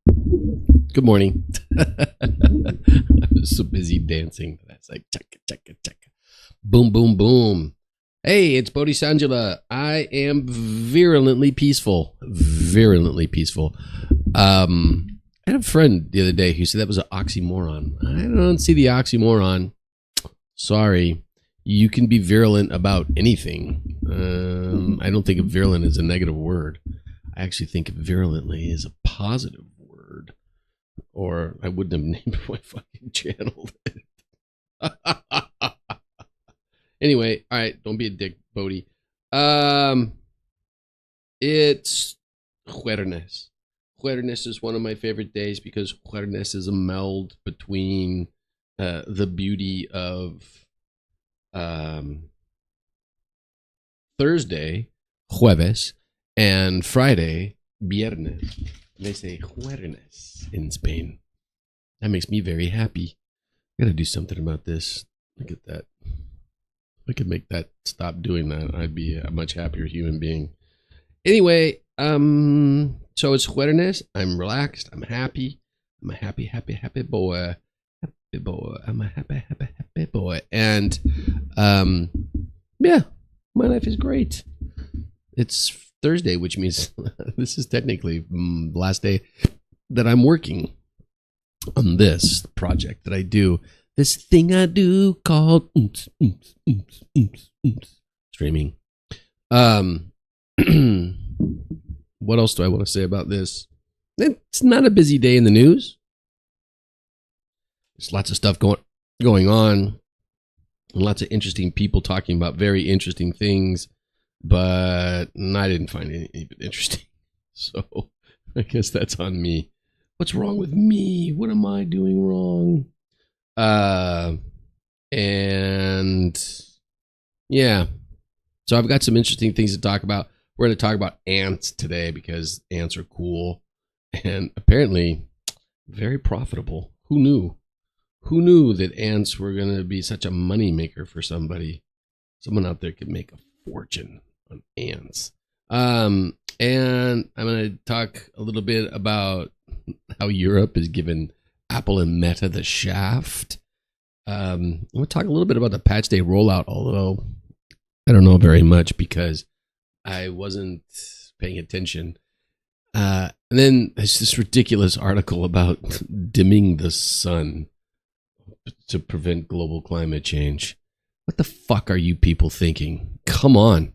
Good morning. I was so busy dancing that I was like, check. Boom, boom, boom. Hey, it's Bodhi Sandilya. I am virulently peaceful. Virulently peaceful. I had a friend the other day who said that was an oxymoron. I don't see the oxymoron. Sorry. You can be virulent about anything. I don't think of virulent as a negative word. I actually think of virulently as a positive word. Or I wouldn't have named my fucking channel. Anyway, all right, don't be a dick, Bodhi. It's Jueves. Jueves is one of my favorite days because Jueves is a meld between the beauty of Thursday, Jueves, and Friday, Viernes. They say Jueves in Spain. That makes me very happy. I gotta do something about this. Look at that. If I could make that stop doing that, I'd be a much happier human being. Anyway, so it's Jueves. I'm relaxed. I'm happy. I'm a happy boy. Happy boy. I'm a happy boy. And yeah, my life is great. It's Thursday, which means this is technically the last day that I'm working on this project that I do. This thing I do called streaming. What else do I want to say about this? It's not a busy day in the news. There's lots of stuff going on. And lots of interesting people talking about very interesting things. But I didn't find it even interesting. So I guess that's on me. What's wrong with me? What am I doing wrong? And yeah. So I've got some interesting things to talk about. We're going to talk about ants today because ants are cool and apparently very profitable. Who knew? Who knew that ants were going to be such a money maker for somebody? Someone out there could make a fortune on ants. And I'm going to talk a little bit about how Europe is giving Apple and Meta the shaft. I'm going to talk a little bit about the patch day rollout, although I don't know very much because I wasn't paying attention. And then there's this ridiculous article about dimming the sun to prevent global climate change. What the fuck are you people thinking? Come on.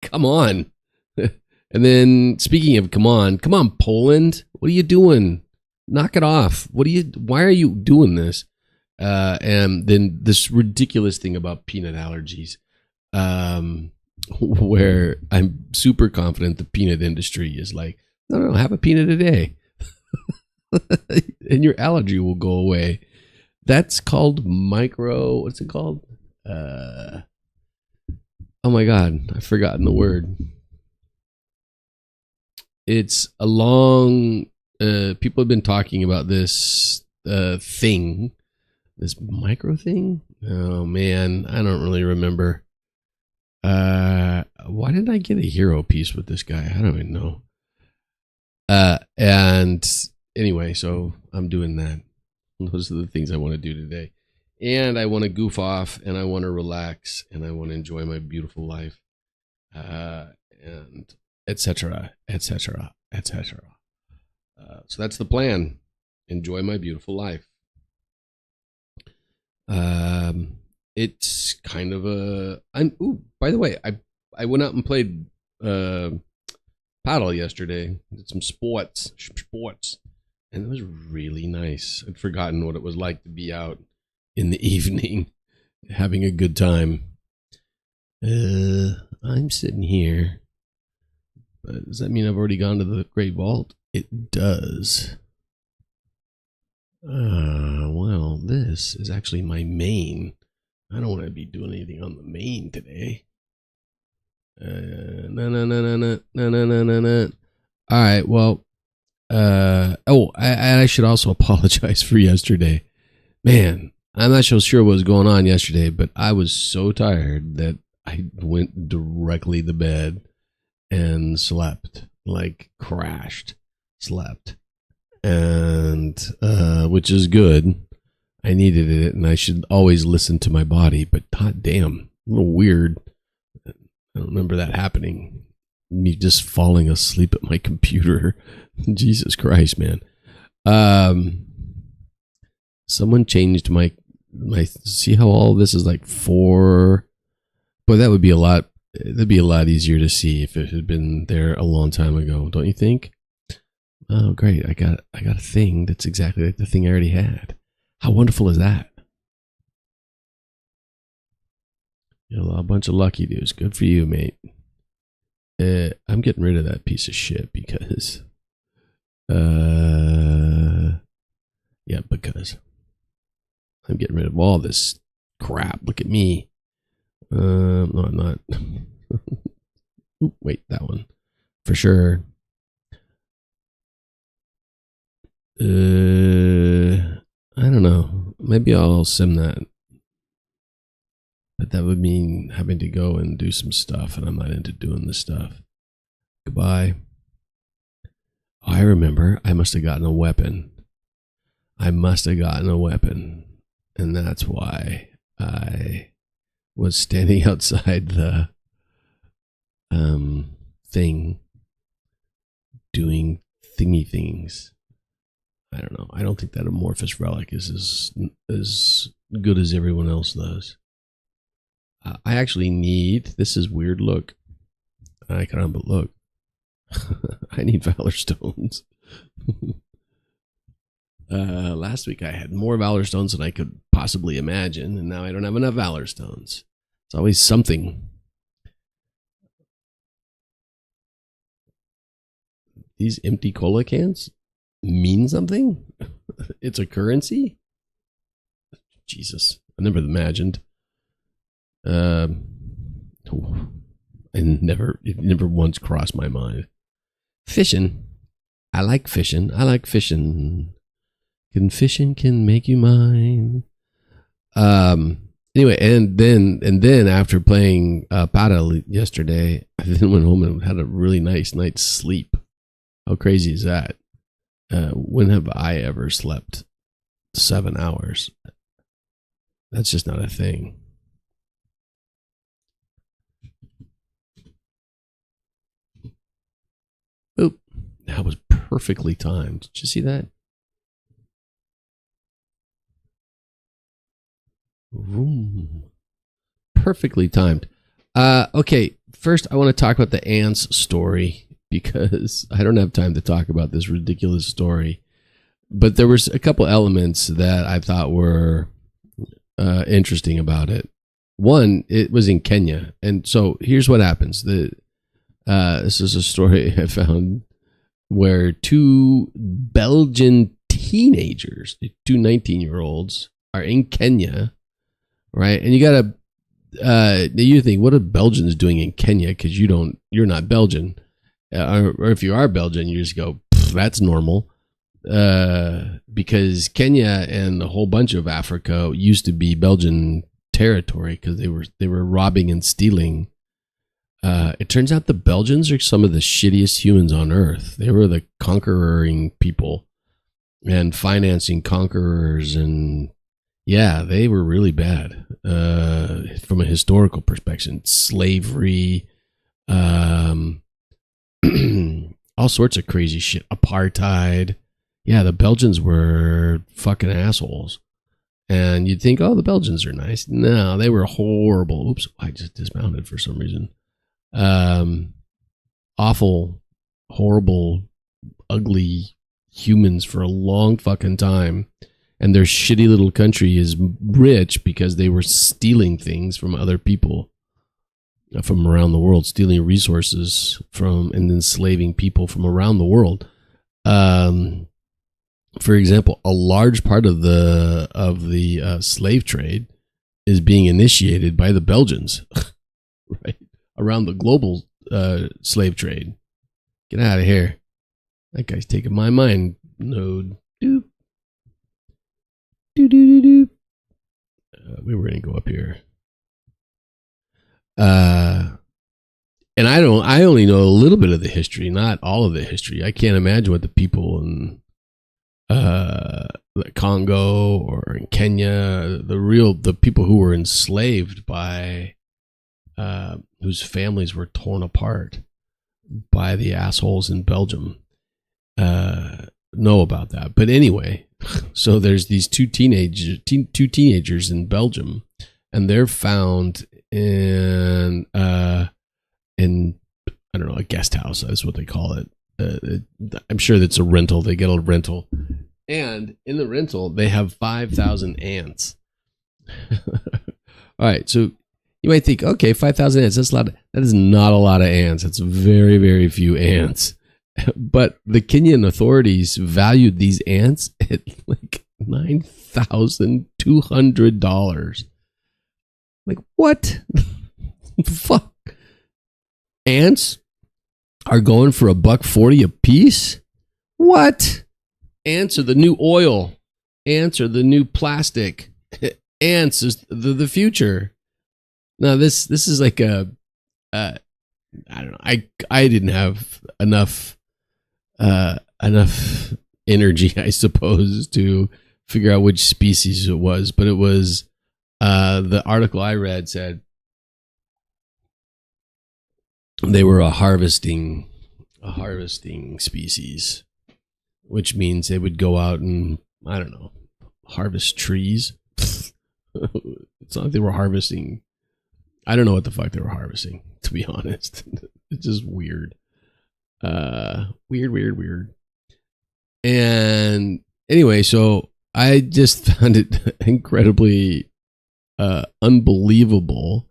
Come on. And then speaking of come on, Poland. What are you doing? Knock it off. Why are you doing this? And then this ridiculous thing about peanut allergies, where I'm super confident the peanut industry is like, no, have a peanut a day. And your allergy will go away. That's called what's it called? Oh my God, I've forgotten the word. It's a long, people have been talking about this thing, this micro thing. Oh man, I don't really remember. Why didn't I get a hero piece with this guy? I don't even know. And anyway, so I'm doing that. Those are the things I want to do today. And I want to goof off, and I want to relax, and I want to enjoy my beautiful life, and etc., etc., etc. So that's the plan. Enjoy my beautiful life. It's kind of a. By the way, I went out and played paddle yesterday. Did some sports, and it was really nice. I'd forgotten what it was like to be out in the evening, having a good time. I'm sitting here. But does that mean I've already gone to the Great Vault? It does. Well, this is actually my main. I don't want to be doing anything on the main today. No. All right, well, I should also apologize for yesterday. Man, I'm not so sure what was going on yesterday, but I was so tired that I went directly to bed and slept, like crashed, slept. and which is good. I needed it, and I should always listen to my body. But god damn, a little weird. I don't remember that happening. Me just falling asleep at my computer. Jesus Christ, man. Someone changed my. See how all this is like 4. Boy, that would be a lot. That'd be a lot easier to see if it had been there a long time ago, don't you think? Oh, great! I got a thing that's exactly like the thing I already had. How wonderful is that? You're a bunch of lucky dudes. Good for you, mate. I'm getting rid of that piece of shit because, because I'm getting rid of all this crap. Look at me. No, I'm not. Ooh, wait, that one for sure. I don't know. Maybe I'll sim that. But that would mean having to go and do some stuff, and I'm not into doing this stuff. Goodbye. Oh, I remember. I must have gotten a weapon. And that's why I was standing outside the thing doing thingy things. I don't know. I don't think that amorphous relic is as good as everyone else does. I actually need, this is weird, look. I can't but look. I need Valor Stones. Last week I had more Valor Stones than I could possibly imagine, and now I don't have enough Valor Stones. It's always something. These empty cola cans mean something? It's a currency? Jesus, I never imagined. It never once crossed my mind. Fishing. I like fishing. Fishing can make you mine. Anyway, and then after playing paddle yesterday, I then went home and had a really nice night's sleep. How crazy is that? When have I ever slept 7 hours? That's just not a thing. Oop, that was perfectly timed. Did you see that? Vroom. Perfectly timed. Okay, first I want to talk about the ants story because I don't have time to talk about this ridiculous story. But there was a couple elements that I thought were interesting about it. One, it was in Kenya. And so here's what happens. This is a story I found where 2 Belgian teenagers, 2 19-year-olds, are in Kenya, right? And you gotta, you think, what are Belgians doing in Kenya? Because you're not Belgian, or if you are Belgian, you just go, that's normal. Because Kenya and a whole bunch of Africa used to be Belgian territory because they were robbing and stealing. It turns out the Belgians are some of the shittiest humans on earth. They were the conquering people and financing conquerors, and yeah, they were really bad from a historical perspective. Slavery, all sorts of crazy shit. Apartheid. Yeah, the Belgians were fucking assholes. And you'd think, oh, the Belgians are nice. No, they were horrible. Oops, I just dismounted for some reason. Awful, horrible, ugly humans for a long fucking time. And their shitty little country is rich because they were stealing things from other people from around the world, stealing resources from and enslaving people from around the world. For example, a large part of the slave trade is being initiated by the Belgians, right? Around the global slave trade. Get out of here. That guy's taking my mind node. Doop. Doop. We were going to go up here. And I only know a little bit of the history, not all of the history. I can't imagine what the people in Congo or in Kenya, the people who were enslaved by whose families were torn apart by the assholes in Belgium know about that. But anyway, so there's these two teenagers in Belgium, and they're found in I don't know, a guest house. That's what they call it. I'm sure that's a rental. They get a rental, and in the rental they have 5,000 ants. All right, so you might think, okay, 5,000 ants, that's a lot. That is not a lot of ants. It's very, very few ants. But the Kenyan authorities valued these ants at like $9,200. Like, what? Fuck. Ants are going for $1.40 a piece? What? Ants are the new oil. Ants are the new plastic. Ants is the future. Now this is like I don't know. I didn't have enough energy, I suppose, to figure out which species it was, but it was the article I read said they were a harvesting species, which means they would go out and, I don't know, harvest trees. It's not like they were harvesting. I don't know what the fuck they were harvesting, to be honest. It's just weird. Weird. And anyway, so I just found it incredibly unbelievable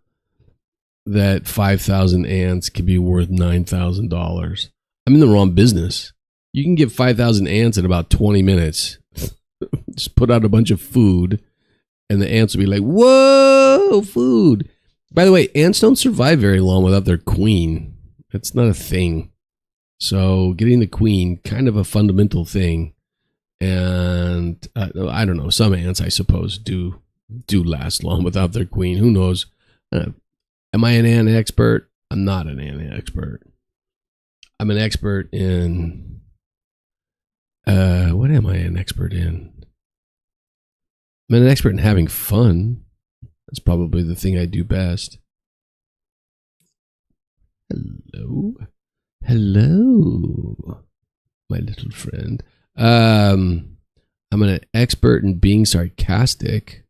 that 5,000 ants could be worth $9,000. I'm in the wrong business. You can get 5,000 ants in about 20 minutes. Just put out a bunch of food, and the ants will be like, whoa, food. By the way, ants don't survive very long without their queen. That's not a thing. So getting the queen, kind of a fundamental thing. And I don't know, some ants, I suppose, do last long without their queen. Who knows? Am I an ant expert? I'm not an ant expert. I'm an expert in... what am I an expert in? I'm an expert in having fun. That's probably the thing I do best. Hello, my little friend. I'm an expert in being sarcastic.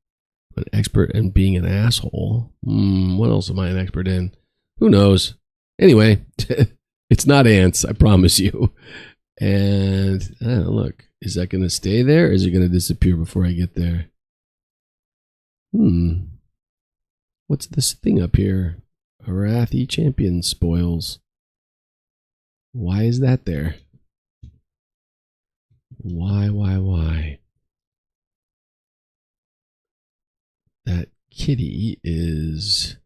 I'm an expert in being an asshole. What else am I an expert in? Who knows? Anyway, it's not ants, I promise you. And I don't know, look, is that going to stay there, or is it going to disappear before I get there? What's this thing up here? Arathi Champion Spoils. Why is that there? Why? That kitty is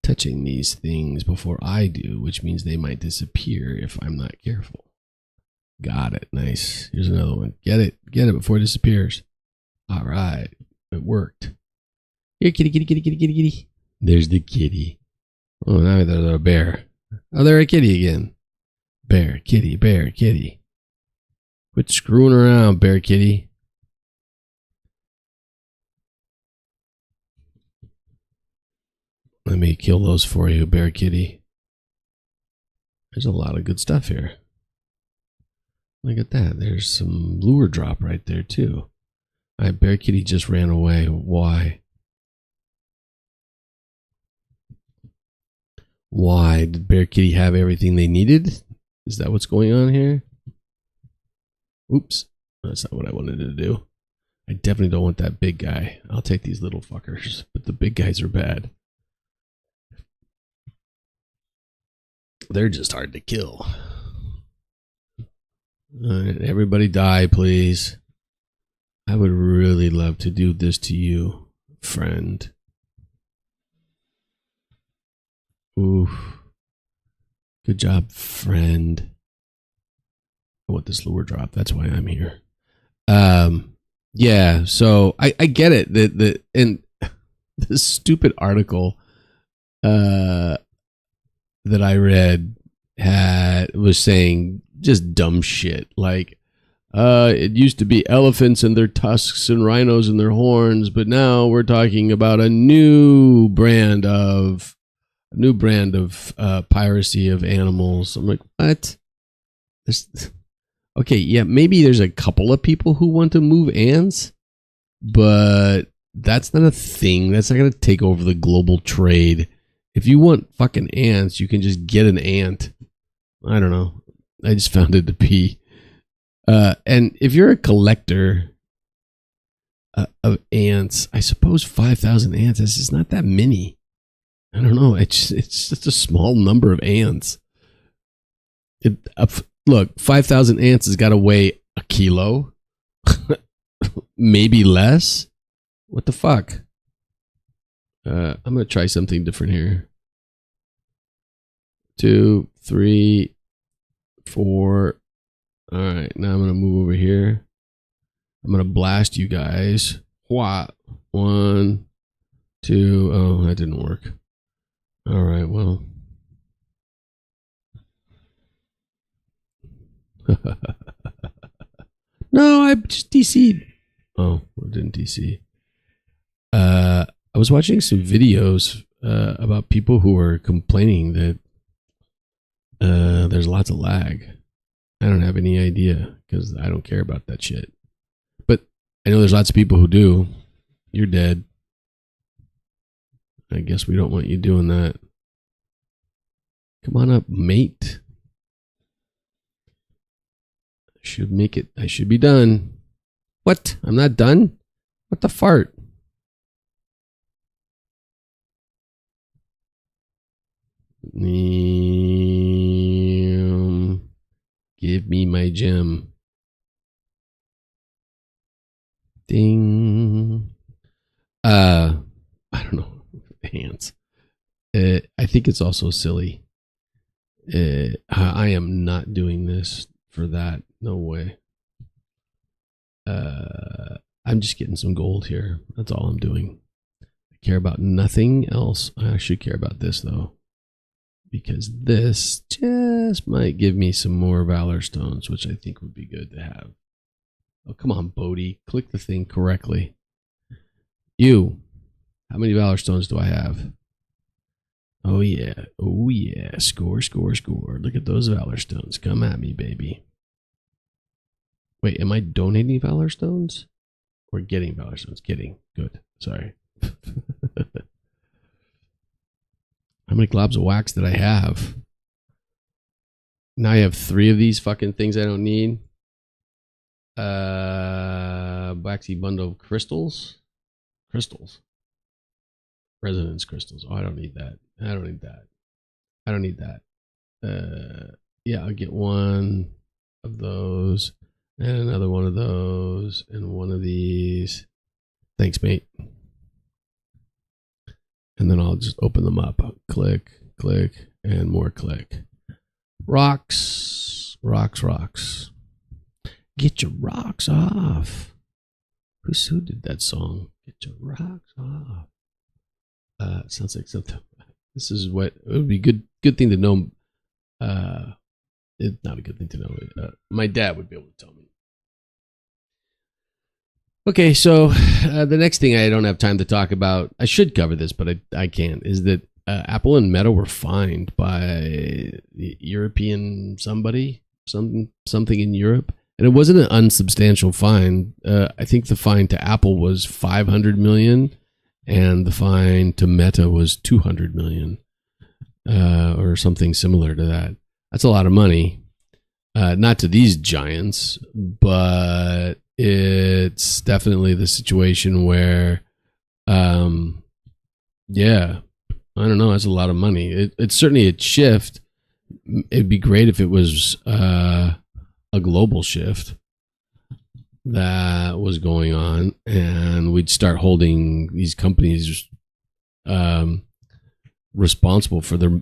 touching these things before I do, which means they might disappear if I'm not careful. Got it. Nice. Here's another one. Get it before it disappears. All right. It worked. Here, kitty. There's the kitty. Oh, now there's a bear. Oh, there's a kitty again. Bear, kitty. Quit screwing around, bear kitty. Let me kill those for you, bear kitty. There's a lot of good stuff here. Look at that. There's some lure drop right there, too. All right, bear kitty just ran away. Why? Why? Did bear kitty have everything they needed? Is that what's going on here? Oops. That's not what I wanted to do. I definitely don't want that big guy. I'll take these little fuckers, but the big guys are bad. They're just hard to kill. All right, everybody die, please. I would really love to do this to you, friend. Oof. Good job, friend. I want this lure drop. That's why I'm here. Yeah, so I get it. And this stupid article that I read was saying just dumb shit. Like, It used to be elephants and their tusks and rhinos and their horns, but now we're talking about a new brand of piracy of animals. I'm like, what? Okay, yeah, maybe there's a couple of people who want to move ants, but that's not a thing. That's not going to take over the global trade. If you want fucking ants, you can just get an ant. I don't know. I just found it to be. And if you're a collector of ants, I suppose 5,000 ants is just not that many. I don't know. It's just a small number of ants. Look, 5,000 ants has got to weigh a kilo, maybe less. What the fuck? I'm going to try something different here. 2, 3, 4. All right, now I'm going to move over here. I'm going to blast you guys. What? 1, 2. Oh, that didn't work. All right, well. No, I just DC'd. Oh, I didn't DC. I was watching some videos about people who are complaining that there's lots of lag. I don't have any idea because I don't care about that shit. But I know there's lots of people who do. You're dead. I guess we don't want you doing that. Come on up, mate. Should make it. I should be done. What? I'm not done? What the fart? Give me my gem. Ding. I don't know. Hands. I think it's also silly. I am not doing this for that. No way. I'm just getting some gold here. That's all I'm doing. I care about nothing else. I should care about this though, because this just might give me some more valor stones, which I think would be good to have. Oh, come on, Bodhi. Click the thing correctly. You. How many valor stones do I have? Oh, yeah. Oh, yeah. Score, score, score. Look at those valor stones. Come at me, baby. Wait, am I donating valor stones? Or getting valor stones? Getting. Good. Sorry. How many globs of wax did I have? Now I have 3 of these fucking things I don't need. Waxy bundle of crystals. Crystals. Resonance crystals. Oh, I don't need that. I don't need that. I don't need that. Yeah, I'll get 1 of those and another 1 of those and 1 of these. Thanks, mate. And then I'll just open them up. I'll click, click, and more click. Rocks, rocks, rocks. Get your rocks off. Who did that song? Get your rocks off. Sounds like something. This is what it would be good thing to know. It's not a good thing to know. My dad would be able to tell me. Okay, so the next thing I don't have time to talk about, I should cover this, but I can't, is that Apple and Meta were fined by the European something in Europe. And it wasn't an unsubstantial fine. I think the fine to Apple was $500 million, and the fine to Meta was $200 million, or something similar to that. That's a lot of money. Not to these giants, but it's definitely the situation where, yeah, I don't know. That's a lot of money. It's certainly a shift. It'd be great if it was a global shift that was going on, and we'd start holding these companies responsible for their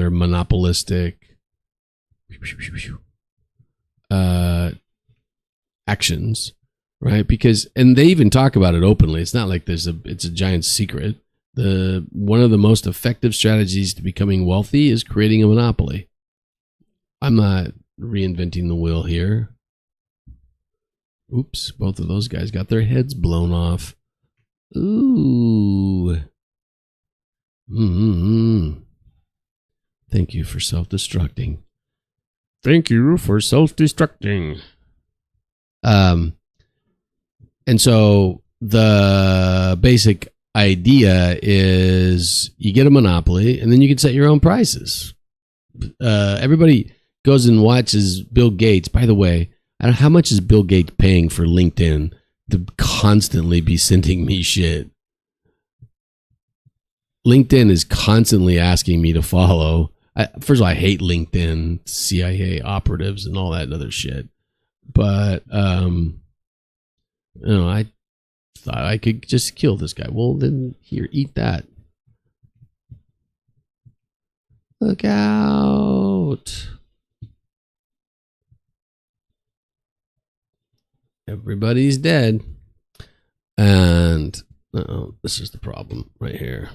monopolistic actions, right? Because, and they even talk about it openly. It's not like it's a giant secret. One of the most effective strategies to becoming wealthy is creating a monopoly. I'm not reinventing the wheel here. Oops, both of those guys got their heads blown off. Ooh. Thank you for self-destructing. Thank you for self-destructing. And so the basic idea is you get a monopoly and then you can set your own prices. Everybody goes and watches Bill Gates. By the way, how much is Bill Gates paying for LinkedIn to constantly be sending me shit? LinkedIn is constantly asking me to follow. First of all, I hate LinkedIn, CIA operatives and all that other shit. But, I thought I could just kill this guy. Well, then here, eat that. Look out. Everybody's dead. And this is the problem right here.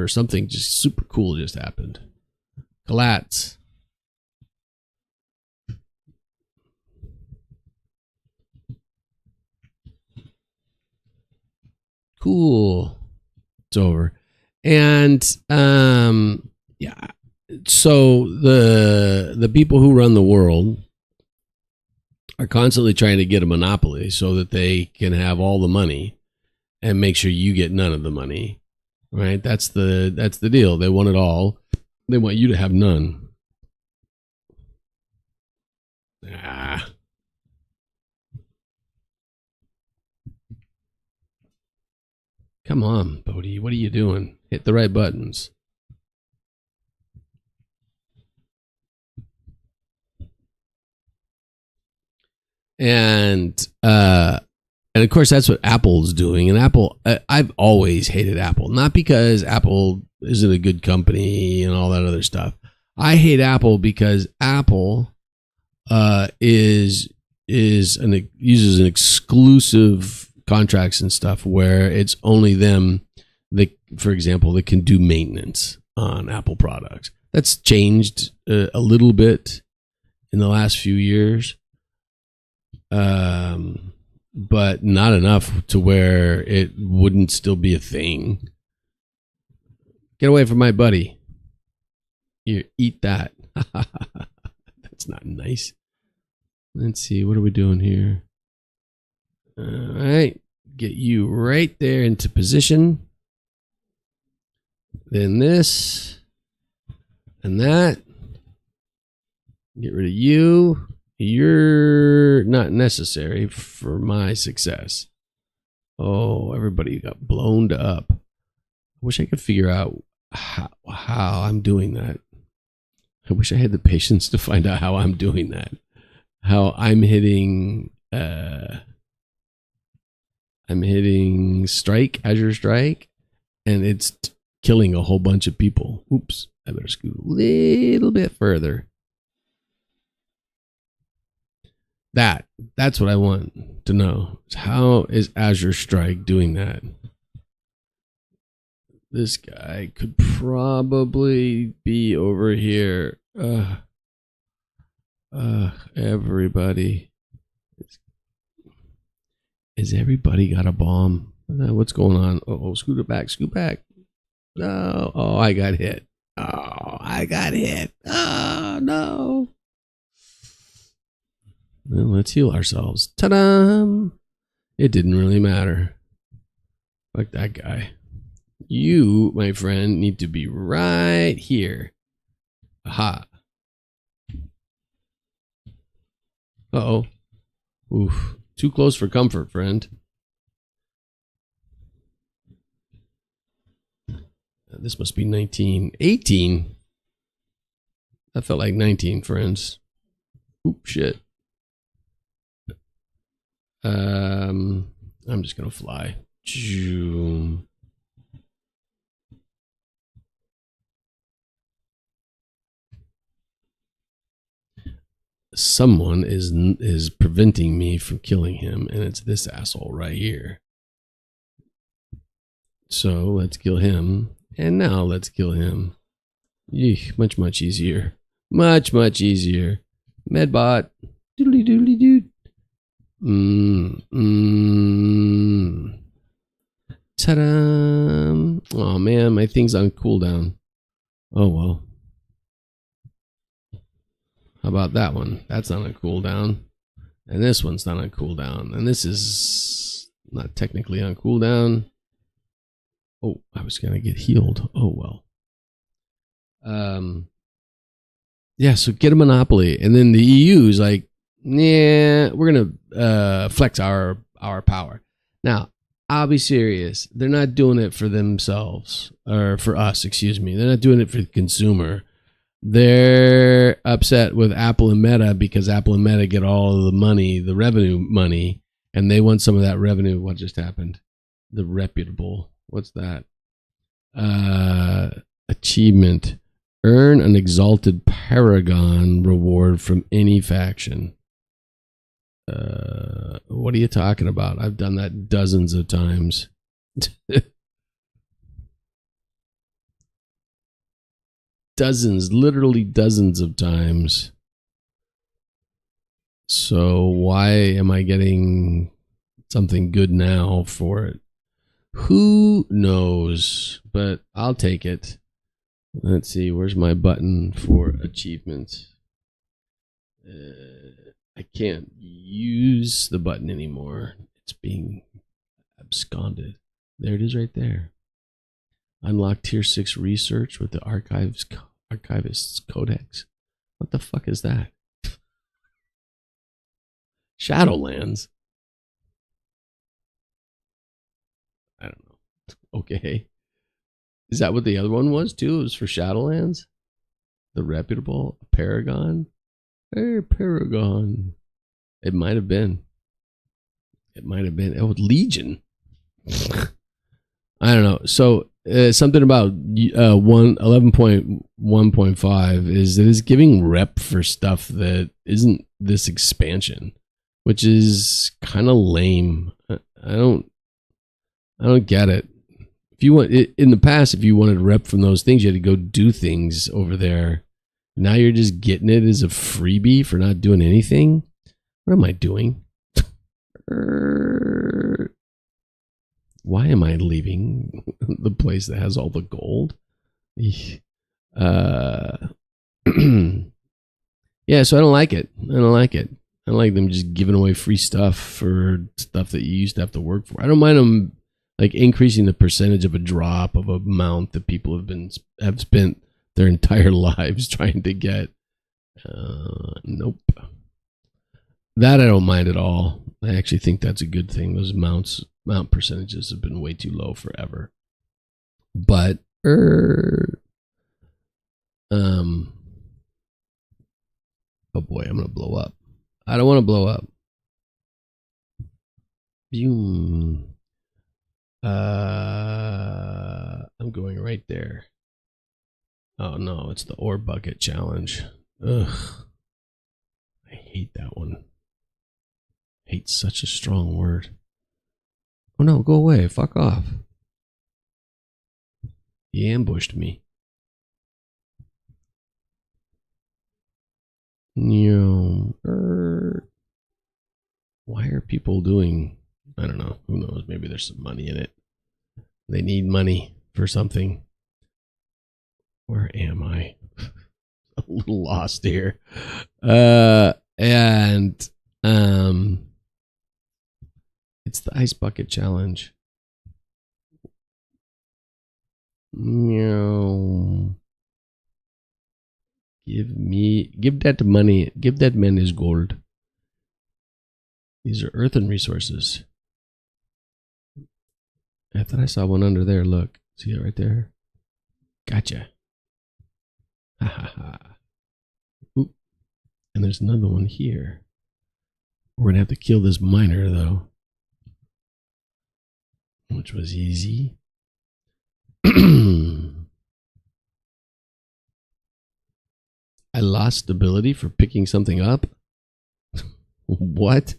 Something just super cool just happened. Collapse. Cool. It's over. And yeah. So the people who run the world are constantly trying to get a monopoly so that they can have all the money and make sure you get none of the money. Right? That's the deal. They want it all. They want you to have none. Come on, Bodhi. What are you doing? Hit the right buttons. And of course that's what Apple's doing. And Apple, I've always hated Apple, not because Apple isn't a good company and all that other stuff. I hate Apple because Apple uses an exclusive contracts and stuff where it's only them that, for example, that can do maintenance on Apple products. That's changed a little bit in the last few years. But not enough to where it wouldn't still be a thing. Get away from my buddy. Here, eat that. That's not nice. Let's see, what are we doing here? All right, get you right there into position. Then this and that. Get rid of you. You're not necessary for my success. Oh, everybody got blown up. I wish I could figure out how I'm doing that. I wish I had the patience to find out how I'm doing that. How I'm hitting strike, Azure Strike, and it's killing a whole bunch of people. Oops, I better scoot a little bit further. That's what I want to know. How is Azure Strike doing that? This guy could probably be over here. Everybody. Is everybody got a bomb? What's going on? Oh, scoot it back, scoot back. No. Oh, I got hit. Oh, no. Well, let's heal ourselves. Ta-da! It didn't really matter. Fuck that guy. You, my friend, need to be right here. Aha. Uh-oh. Oof. Too close for comfort, friend. This must be 19. 18? That felt like 19, friends. Oop, shit. I'm just gonna fly. Someone is preventing me from killing him, and it's this asshole right here. So let's kill him. And now let's kill him. Eek, much easier. Much easier. Medbot. Doodly doodly dood. Ta-da! Oh man, my thing's on cooldown. Oh well. How about that one? That's on a cooldown. And this one's not on cooldown. And this is not technically on cooldown. Oh, I was gonna get healed. Oh well. Yeah, so get a monopoly. And then the EU is like, yeah, we're gonna flex our power. Now, I'll be serious. They're not doing it for themselves, or for us, excuse me. They're not doing it for the consumer. They're upset with Apple and Meta because Apple and Meta get all of the money, the revenue money, and they want some of that revenue. What just happened? The reputable. What's that? Achievement. Earn an exalted paragon reward from any faction. What are you talking about? I've done that dozens of times. Literally dozens of times. So why am I getting something good now for it? Who knows? But I'll take it. Let's see, where's my button for achievements? I can't use the button anymore. It's being absconded. There it is right there. Unlock tier 6 research with the archivist's codex. What the fuck is that? Shadowlands. I don't know. Okay. Is that what the other one was too? It was for Shadowlands? The reputable Paragon? Hey, Paragon. It might have been. It might have been. Oh, Legion. I don't know. So something about 11.1.5 is that it's giving rep for stuff that isn't this expansion, which is kind of lame. I don't get it. If you want in the past, if you wanted rep from those things, you had to go do things over there. Now you're just getting it as a freebie for not doing anything. What am I doing? Why am I leaving the place that has all the gold? Yeah, so I don't like it. I don't like them just giving away free stuff for stuff that you used to have to work for. I don't mind them like increasing the percentage of a drop of amount that people have spent their entire lives trying to get. Nope. That I don't mind at all. I actually think that's a good thing. Those mount percentages have been way too low forever. But oh boy, I'm gonna blow up. I don't want to blow up. I'm going right there. Oh no, it's the ore bucket challenge. Ugh. I hate that one. Hate's such a strong word. Oh no, go away. Fuck off. He ambushed me. Why are people doing... I don't know. Who knows? Maybe there's some money in it. They need money for something. Where am I? A little lost here. It's the ice bucket challenge. Meow. Give that money. Give that man his gold. These are earthen resources. I thought I saw one under there. Look. See it right there? Gotcha. Ha ha ha. Oop. And there's another one here. We're going to have to kill this miner, though. Which was easy. I lost stability for picking something up? What?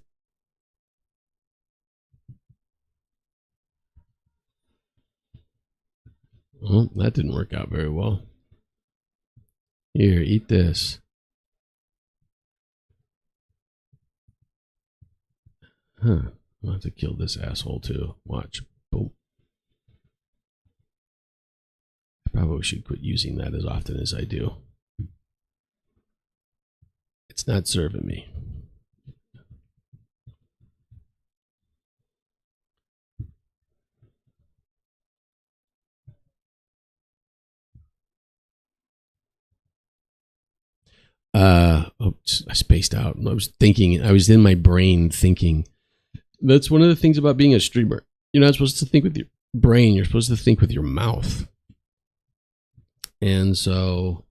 Oh, that didn't work out very well. Here, eat this. Huh. I'll have to kill this asshole too. Watch. Boom. I probably should quit using that as often as I do. It's not serving me. Oops, I spaced out. I was thinking, I was in my brain thinking. That's one of the things about being a streamer. You're not supposed to think with your brain, you're supposed to think with your mouth. And so,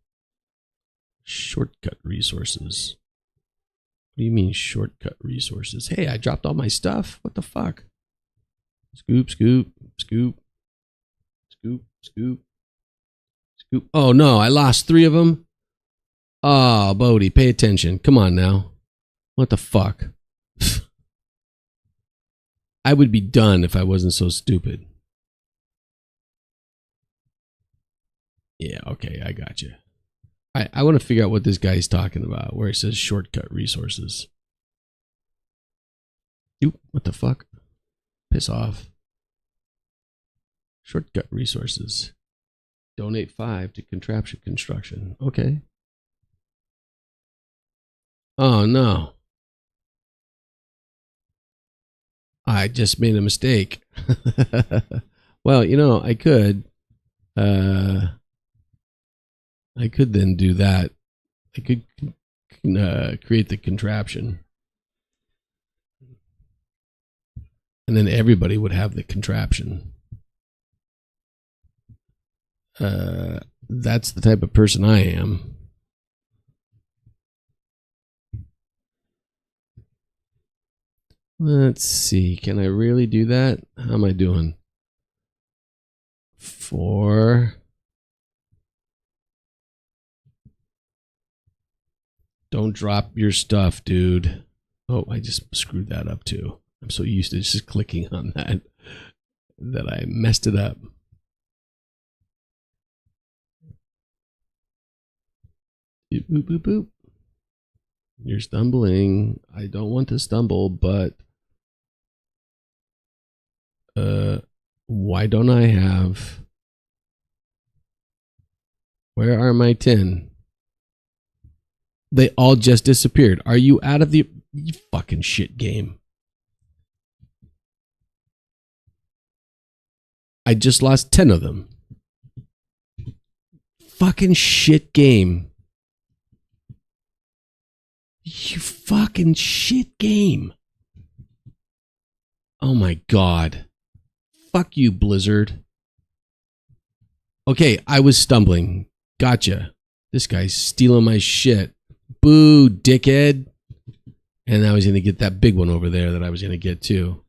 shortcut resources. What do you mean shortcut resources? Hey, I dropped all my stuff. What the fuck? Scoop, scoop, scoop, scoop, scoop, scoop. Oh no, I lost 3 of them. Oh, Bodhi, pay attention. Come on now. What the fuck? I would be done if I wasn't so stupid. Yeah, okay, I got you. I want to figure out what this guy's talking about, where it says shortcut resources. Oop, what the fuck? Piss off. Shortcut resources. Donate 5 to contraption construction. Okay. Oh no. I just made a mistake. Well, you know, I could then do that. I could create the contraption. And then everybody would have the contraption. That's the type of person I am. Let's see. Can I really do that? How am I doing? 4. Don't drop your stuff, dude. Oh, I just screwed that up too. I'm so used to just clicking on that I messed it up. Boop, boop, boop, boop. You're stumbling. I don't want to stumble, but why don't I have... Where are my 10? They all just disappeared. Are you out of the... You fucking shit game. I just lost 10 of them. Fucking shit game. You fucking shit game. Oh my god. Fuck you, Blizzard. Okay, I was stumbling. Gotcha. This guy's stealing my shit. Boo, dickhead. And I was going to get that big one over there that I was going to get too.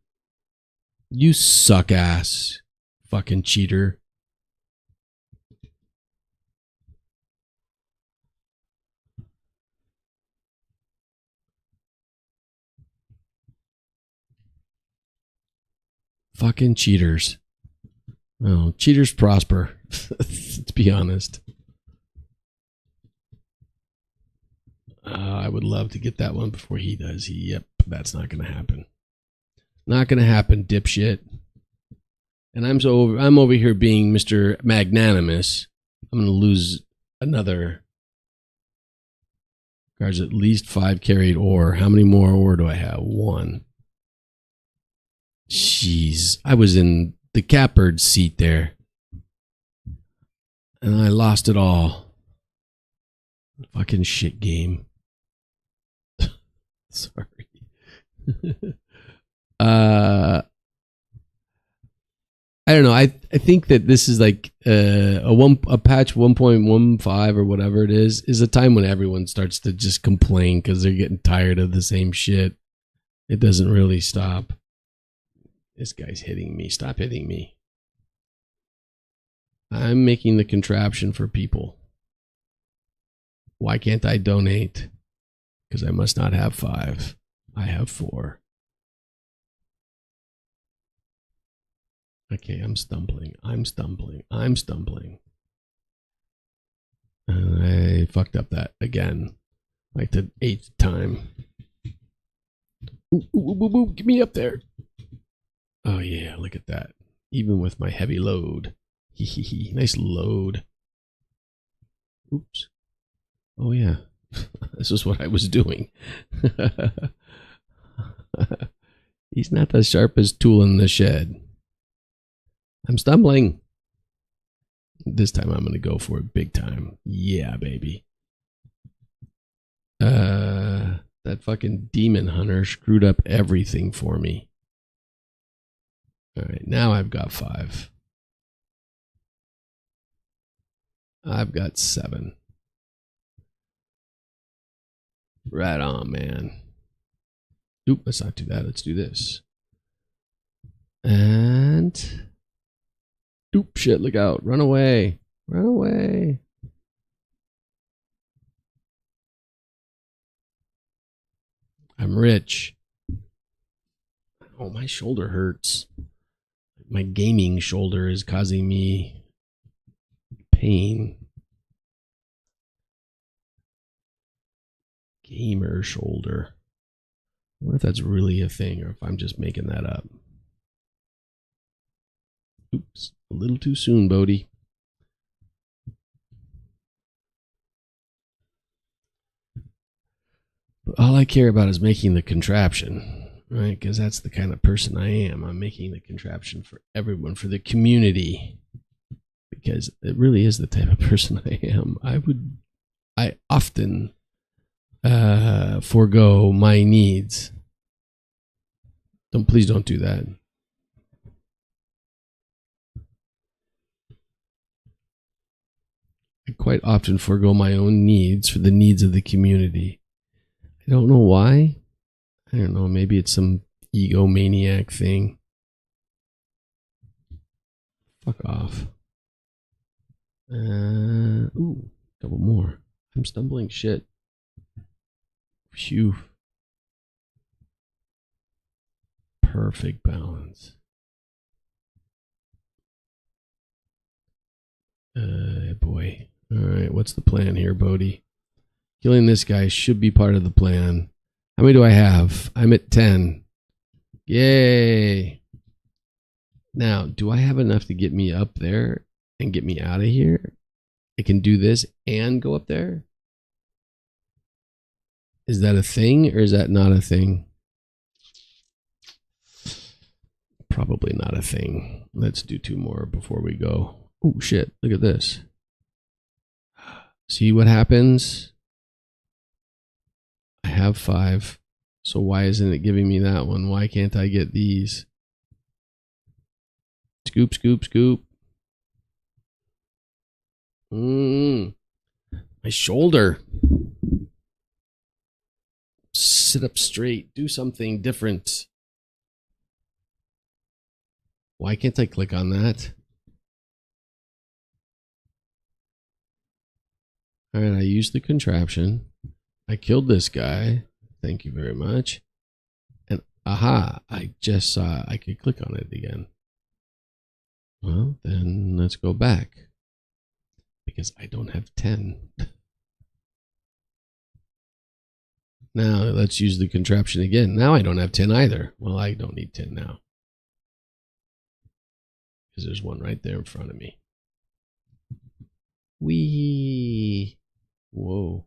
You suck ass. Fucking cheater. Fucking cheaters. Oh, cheaters prosper. Let's be honest. I would love to get that one before he does. Yep, that's not going to happen. Not going to happen, dipshit. And I'm over here being Mr. Magnanimous. I'm going to lose another. Guards at least 5 carried ore. How many more ore do I have? 1. Jeez, I was in the catbird seat there. And I lost it all. Fucking shit game. Sorry. I don't know. I think that this is like a patch 1.15 or whatever it is a time when everyone starts to just complain because they're getting tired of the same shit. It doesn't really stop. This guy's hitting me. Stop hitting me. I'm making the contraption for people. Why can't I donate? Because I must not have 5. I have 4. Okay, I'm stumbling. And I fucked up that again. Like the 8th time. Ooh, get me up there. Oh yeah, look at that. Even with my heavy load. Nice load. Oops. Oh yeah. This is what I was doing. He's not the sharpest tool in the shed. I'm stumbling. This time I'm going to go for it big time. Yeah, baby. That fucking demon hunter screwed up everything for me. All right, now I've got 5. I've got 7. Right on, man. Oop, let's not do that. Let's do this. And oop, shit, look out. Run away. Run away. I'm rich. Oh, my shoulder hurts. My gaming shoulder is causing me pain. Gamer shoulder. I wonder if that's really a thing or if I'm just making that up. Oops, a little too soon, Bodhi. But all I care about is making the contraption, right? Because that's the kind of person I am. I'm making the contraption for everyone, for the community. Because it really is the type of person I am. I often forego my needs. Please don't do that. I quite often forego my own needs for the needs of the community. I don't know why. I don't know. Maybe it's some egomaniac thing. Fuck off. Ooh, couple more. I'm stumbling shit. Phew. Perfect balance. Boy. All right, what's the plan here, Bodhi? Killing this guy should be part of the plan. How many do I have? I'm at 10. Yay. Now, do I have enough to get me up there and get me out of here? I can do this and go up there? Is that a thing or is that not a thing? Probably not a thing. Let's do 2 more before we go. Oh, shit. Look at this. See what happens? I have 5. So why isn't it giving me that one? Why can't I get these? Scoop, scoop, scoop. My shoulder. Sit up straight. Do something different. Why can't I click on that? All right, I used the contraption. I killed this guy. Thank you very much. And aha, I just saw I could click on it again. Well, then let's go back. Because I don't have 10. Now let's use the contraption again. Now I don't have 10 either. Well, I don't need 10 now. Because there's one right there in front of me. Whee! Whoa.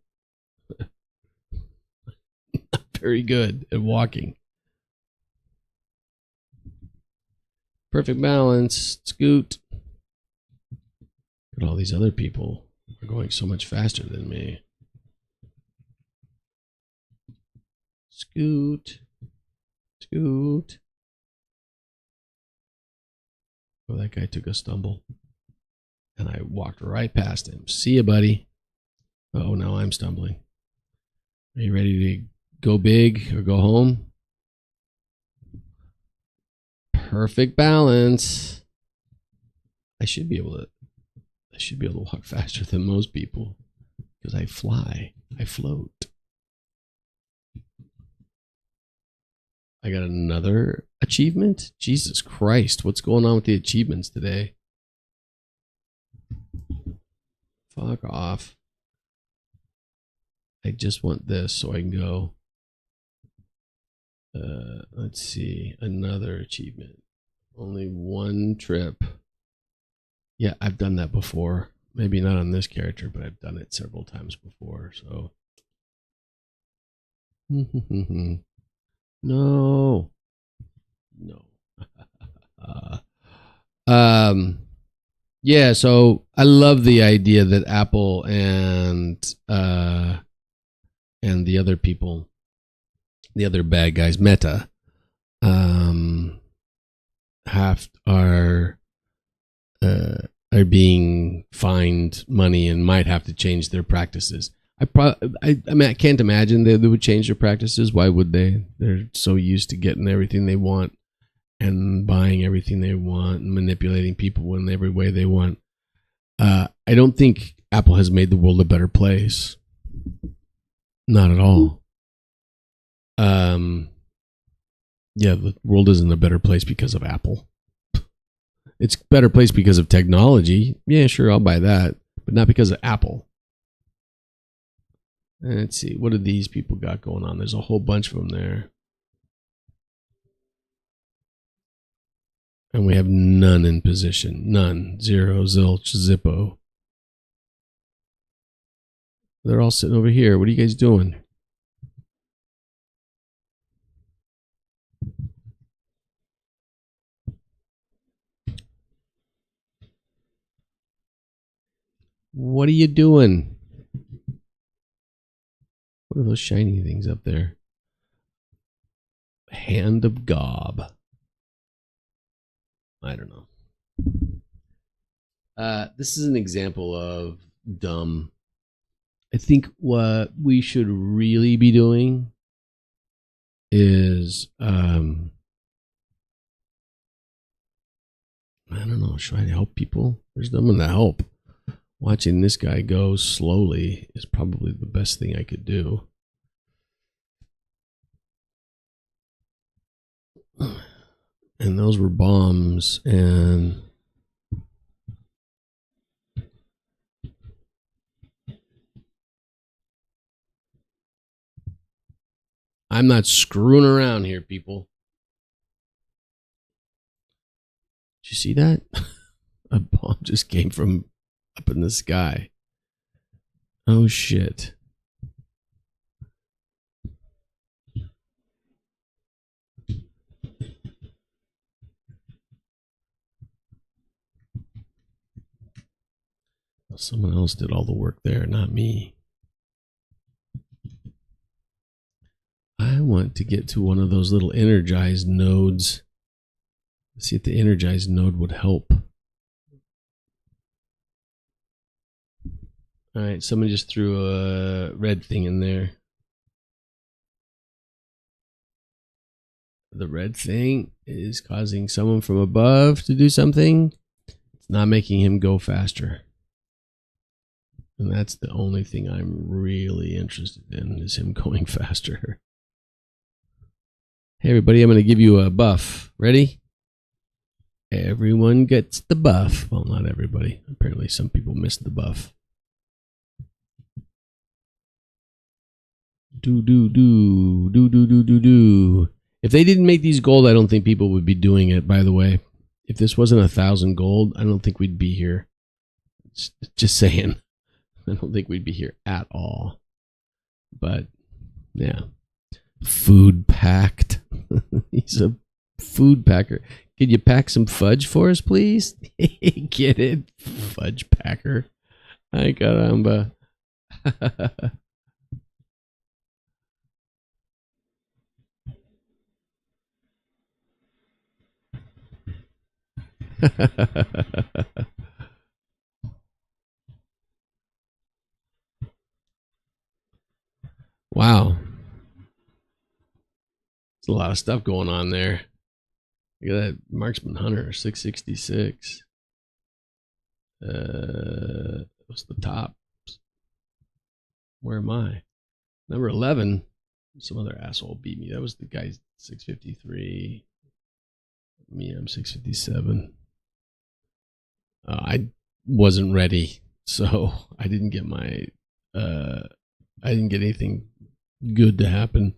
Not very good at walking. Perfect balance. Scoot. But all these other people are going so much faster than me. Scoot. Scoot. Oh, that guy took a stumble. And I walked right past him. See ya, buddy. Oh, now I'm stumbling. Are you ready to go big or go home? Perfect balance. I should be able to walk faster than most people because I fly. I float. I got another achievement. Jesus Christ, what's going on with the achievements today? Fuck off. I just want this so I can go. Let's see. Another achievement. Only one trip. Yeah, I've done that before. Maybe not on this character, but I've done it several times before. So. No. No. Yeah, so I love the idea that Apple and the other people, the other bad guys, Meta, are being fined money and might have to change their practices. I mean, I can't imagine they would change their practices. Why would they? They're so used to getting everything they want and buying everything they want and manipulating people in every way they want. I don't think Apple has made the world a better place. Not at all. Yeah, the world isn't a better place because of Apple. It's a better place because of technology. Yeah, sure, I'll buy that, but not because of Apple. Let's see, what do these people got going on? There's a whole bunch of them there. And we have none in position. None. Zero, zilch, zippo. They're all sitting over here. What are you guys doing? What are you doing? What are those shiny things up there? Hand of Gob. I don't know. This is an example of dumb. I think what we should really be doing is, I don't know, should I help people? There's no one to help. Watching this guy go slowly is probably the best thing I could do. And those were bombs, and I'm not screwing around here, people. Did you see that? A bomb just came from up in the sky. Oh, shit. Someone else did all the work there, not me. I want to get to one of those little energized nodes. See if the energized node would help. All right, someone just threw a red thing in there. The red thing is causing someone from above to do something. It's not making him go faster. And that's the only thing I'm really interested in, is him going faster. Hey, everybody, I'm going to give you a buff. Ready? Everyone gets the buff. Well, not everybody. Apparently, some people missed the buff. Do. If they didn't make these gold, I don't think people would be doing it, by the way. If this wasn't 1,000 gold, I don't think we'd be here. Just saying. I don't think we'd be here at all. But, yeah. Food packed. He's a food packer. Could you pack some fudge for us, please? Get it? Fudge packer. Ay, caramba. Wow. There's a lot of stuff going on there. Look at that marksman hunter, 666. What's the top? Where am I? Number 11. Some other asshole beat me. That was the guy 653. Me, I'm 657. I wasn't ready, so I didn't get I didn't get anything good to happen.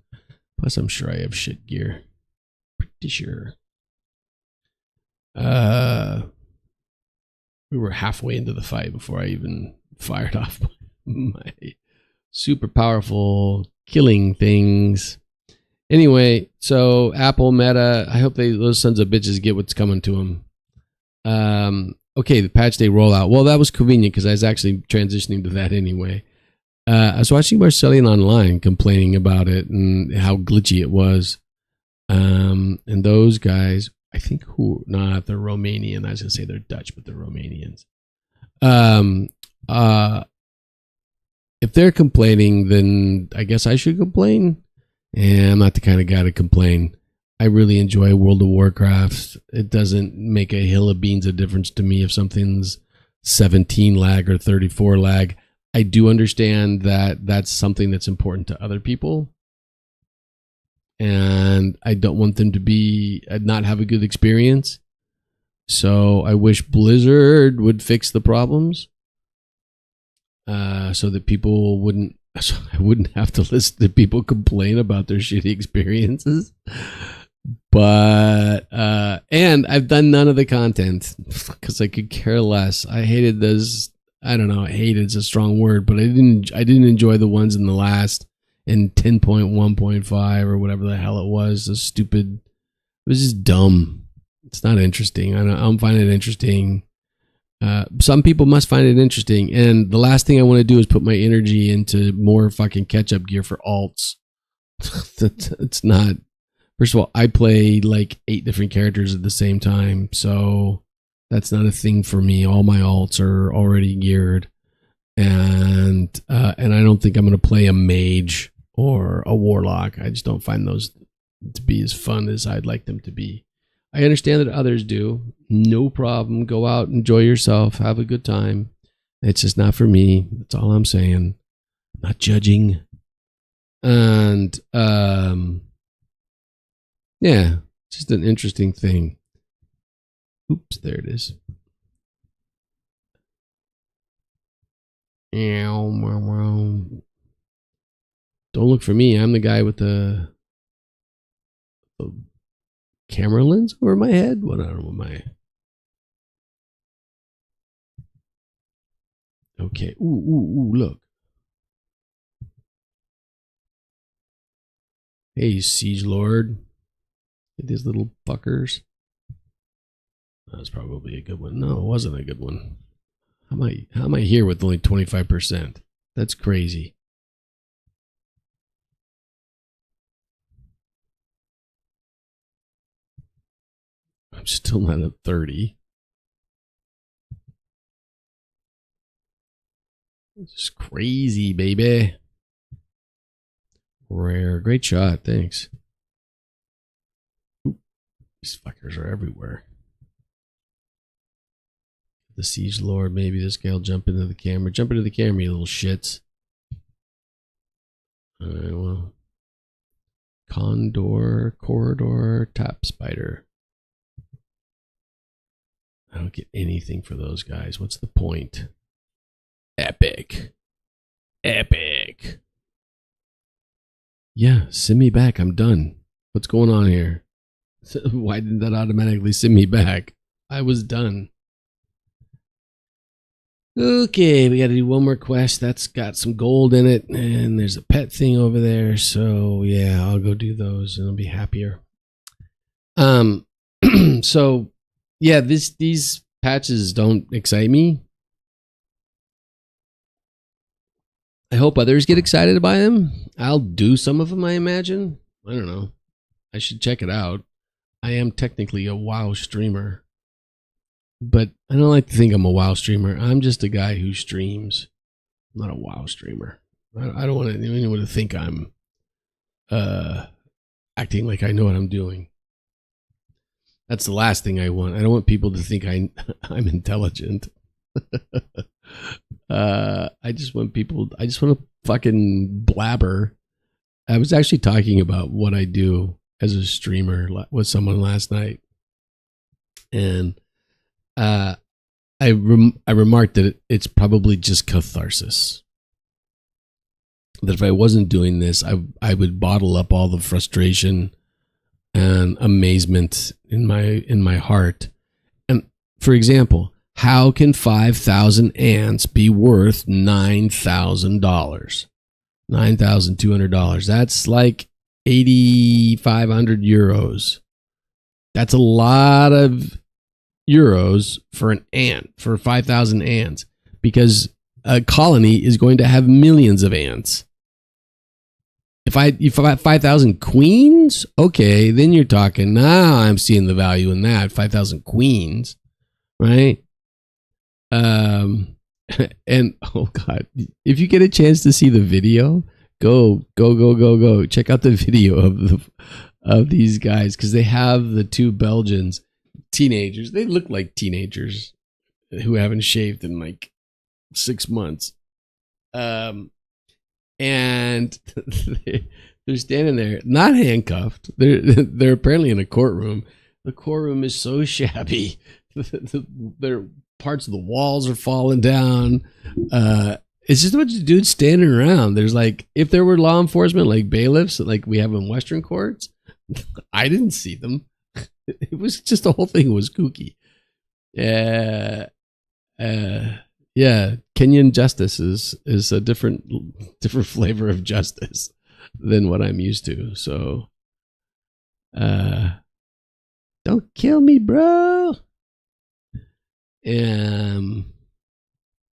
Plus, I'm sure I have shit gear. Pretty sure. We were halfway into the fight before I even fired off my super powerful killing things. Anyway, so Apple, Meta, I hope those sons of bitches get what's coming to them. Okay, the patch day rollout. Well, that was convenient because I was actually transitioning to that anyway. I was watching Marcellian online complaining about it and how glitchy it was. And those guys, I think they're Romanian. I was going to say they're Dutch, but they're Romanians. If they're complaining, then I guess I should complain. And I'm not the kind of guy to complain. I really enjoy World of Warcraft. It doesn't make a hill of beans of difference to me if something's 17 lag or 34 lag. I do understand that that's something that's important to other people. And I don't want them to not have a good experience. So I wish Blizzard would fix the problems. So that people I wouldn't have to listen to people complain about their shitty experiences. But and I've done none of the content because I could care less. I hated those. I don't know. Hated is a strong word, but I didn't enjoy the ones in the last and 10.1.5 or whatever the hell it was. The stupid. It was just dumb. It's not interesting. I don't find it interesting. Some people must find it interesting, and the last thing I want to do is put my energy into more fucking catch-up gear for alts. It's not. First of all, I play like 8 different characters at the same time, so that's not a thing for me. All my alts are already geared, and I don't think I'm going to play a mage or a warlock. I just don't find those to be as fun as I'd like them to be. I understand that others do. No problem. Go out, enjoy yourself, have a good time. It's just not for me. That's all I'm saying. Not judging. And yeah, just an interesting thing. Oops, there it is. Don't look for me. I'm the guy with the camera lens over my head. What I don't know my. Okay. Ooh, look. Hey, Siege Lord. Get these little fuckers. That was probably a good one. No, it wasn't a good one. How am I here with only 25%? That's crazy. I'm still not at 30. It's crazy, baby. Rare. Great shot. Thanks. Ooh, these fuckers are everywhere. The Siege Lord. Maybe this guy will jump into the camera. Jump into the camera, you little shits. Alright, well. Condor, Corridor, Top Spider. I don't get anything for those guys. What's the point? Epic. Yeah, send me back. I'm done. What's going on here? Why didn't that automatically send me back? I was done. Okay, we got to do one more quest. That's got some gold in it, and there's a pet thing over there. So yeah, I'll go do those, and I'll be happier. So yeah, these patches don't excite me. I hope others get excited by them. I'll do some of them, I imagine. I don't know. I should check it out. I am technically a WoW streamer. But I don't like to think I'm a WoW streamer. I'm just a guy who streams. I'm not a WoW streamer. I don't want anyone to think I'm acting like I know what I'm doing. That's the last thing I want. I don't want people to think I'm intelligent. I just want to fucking blabber I was actually talking about what I do as a streamer with someone last night, and I remarked that it's probably just catharsis. That if I wasn't doing this, I would bottle up all the frustration and amazement in my heart. And for example, how can 5,000 ants be worth $9,000? $9,200. That's like 8,500 euros. That's a lot of euros for an ant, for 5,000 ants, because a colony is going to have millions of ants. If I have 5,000 queens, okay, then you're talking, now I'm seeing the value in that. 5,000 queens, right? And oh God, if you get a chance to see the video, go. Check out the video of these guys, because they have the two Belgians, teenagers. They look like teenagers who haven't shaved in like 6 months. And they're standing there, not handcuffed. They're apparently in a courtroom. The courtroom is so shabby. Their parts of the walls are falling down. It's just a bunch of dudes standing around. There's like, if there were law enforcement, like bailiffs, like we have in Western courts, I didn't see them. It was just, the whole thing was kooky. Yeah, Kenyan justice is a different flavor of justice than what I'm used to. So, don't kill me, bro.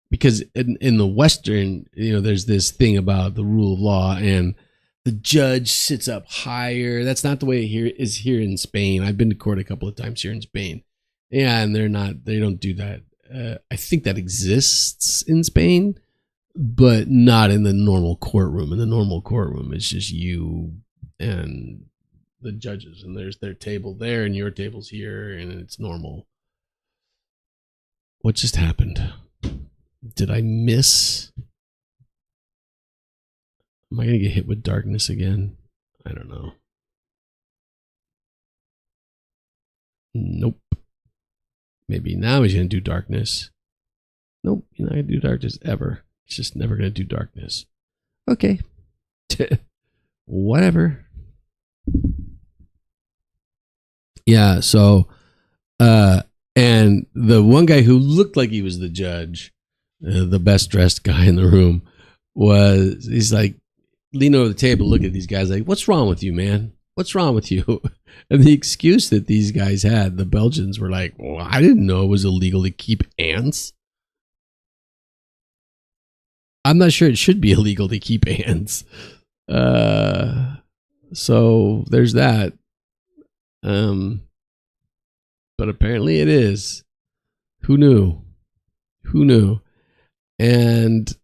Because in the Western, there's this thing about the rule of law, and the judge sits up higher. That's not the way it is here in Spain. I've been to court a couple of times here in Spain. Yeah, and they don't do that. I think that exists in Spain, but not in the normal courtroom. In the normal courtroom, it's just you and the judges, and there's their table there, and your table's here, and it's normal. What just happened? Did I miss? Am I going to get hit with darkness again? I don't know. Nope. Maybe now he's going to do darkness. Nope, he's not going to do darkness ever. He's just never going to do darkness. Okay. Whatever. Yeah, so, and the one guy who looked like he was the judge, the best dressed guy in the room, he's like, lean over the table, look at these guys like, what's wrong with you, man? What's wrong with you? And the excuse that these guys had, the Belgians were like, well, I didn't know it was illegal to keep ants. I'm not sure it should be illegal to keep ants. So there's that. But apparently it is. Who knew? And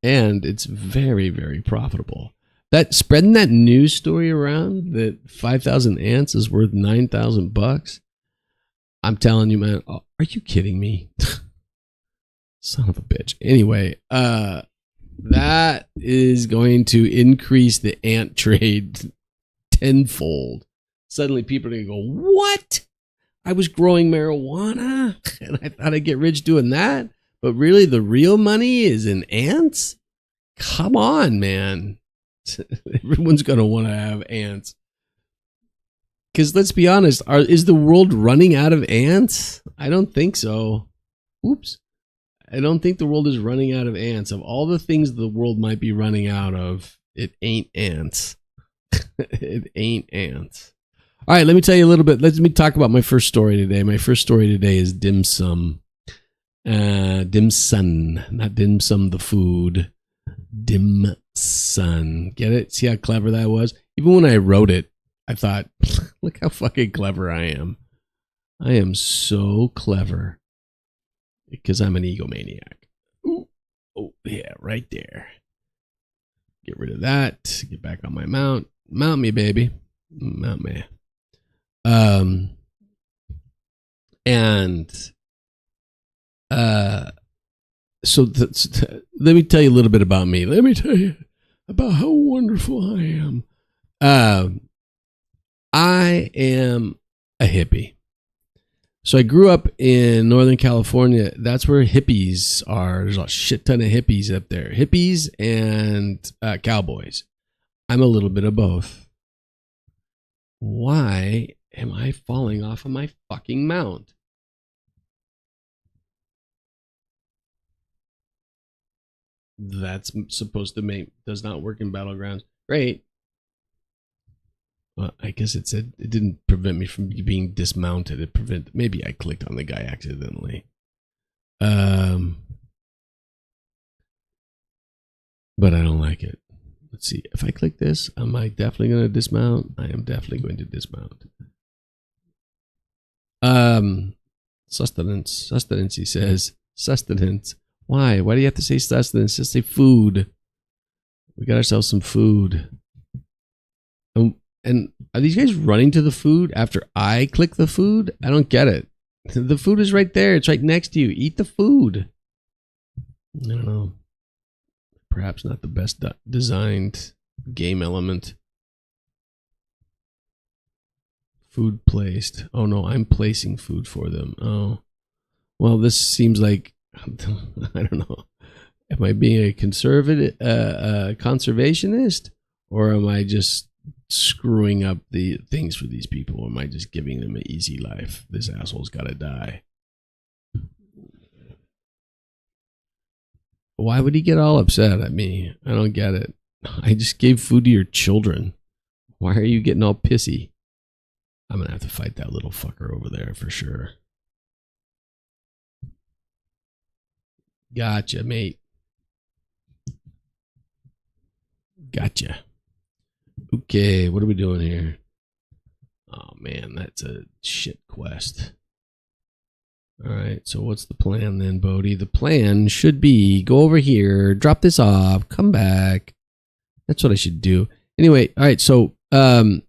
it's very, very profitable. That spreading that news story around that 5,000 ants is worth $9,000. I'm telling you, man. Oh, are you kidding me? Son of a bitch. Anyway, that is going to increase the ant trade tenfold. Suddenly people are going to go, what? I was growing marijuana and I thought I'd get rich doing that. But really, the real money is in ants? Come on, man. Everyone's going to want to have ants. Because let's be honest, is the world running out of ants? I don't think so. Oops. I don't think the world is running out of ants. Of all the things the world might be running out of, it ain't ants. It ain't ants. All right, let me tell you a little bit. Let me talk about my first story today. My first story today is dim sum. Dim sum, not dim sum the food. Dim sum. Get it? See how clever that was? Even when I wrote it, I thought, look how fucking clever I am. I am so clever. Because I'm an egomaniac. Ooh. Oh, yeah, right there. Get rid of that. Get back on my mount. Mount me, baby. Mount me. So let me tell you a little bit about me. Let me tell you about how wonderful I am. I am a hippie. So I grew up in Northern California. That's where hippies are. There's a shit ton of hippies up there. Hippies and cowboys. I'm a little bit of both. Why am I falling off of my fucking mount? That's supposed to make, does not work in Battlegrounds. Great. Well, I guess it said it didn't prevent me from being dismounted. It prevented, maybe I clicked on the guy accidentally. But I don't like it. Let's see. If I click this, am I definitely going to dismount? I am definitely going to dismount. Sustenance, he says. Sustenance. Why? Why do you have to say sustenance? Just say food. We got ourselves some food. And are these guys running to the food after I click the food? I don't get it. The food is right there. It's right next to you. Eat the food. I don't know. Perhaps not the best designed game element. Food placed. Oh no, I'm placing food for them. Oh. Well, this seems like, I don't know. Am I being a conservative, conservationist? Or am I just screwing up the things for these people? Or am I just giving them an easy life? This asshole's got to die. Why would he get all upset at me? I don't get it. I just gave food to your children. Why are you getting all pissy? I'm going to have to fight that little fucker over there for sure. Gotcha, mate. Gotcha. Okay, what are we doing here? Oh, man, that's a shit quest. All right, so what's the plan then, Bodhi? The plan should be go over here, drop this off, come back. That's what I should do. Anyway, all right, so I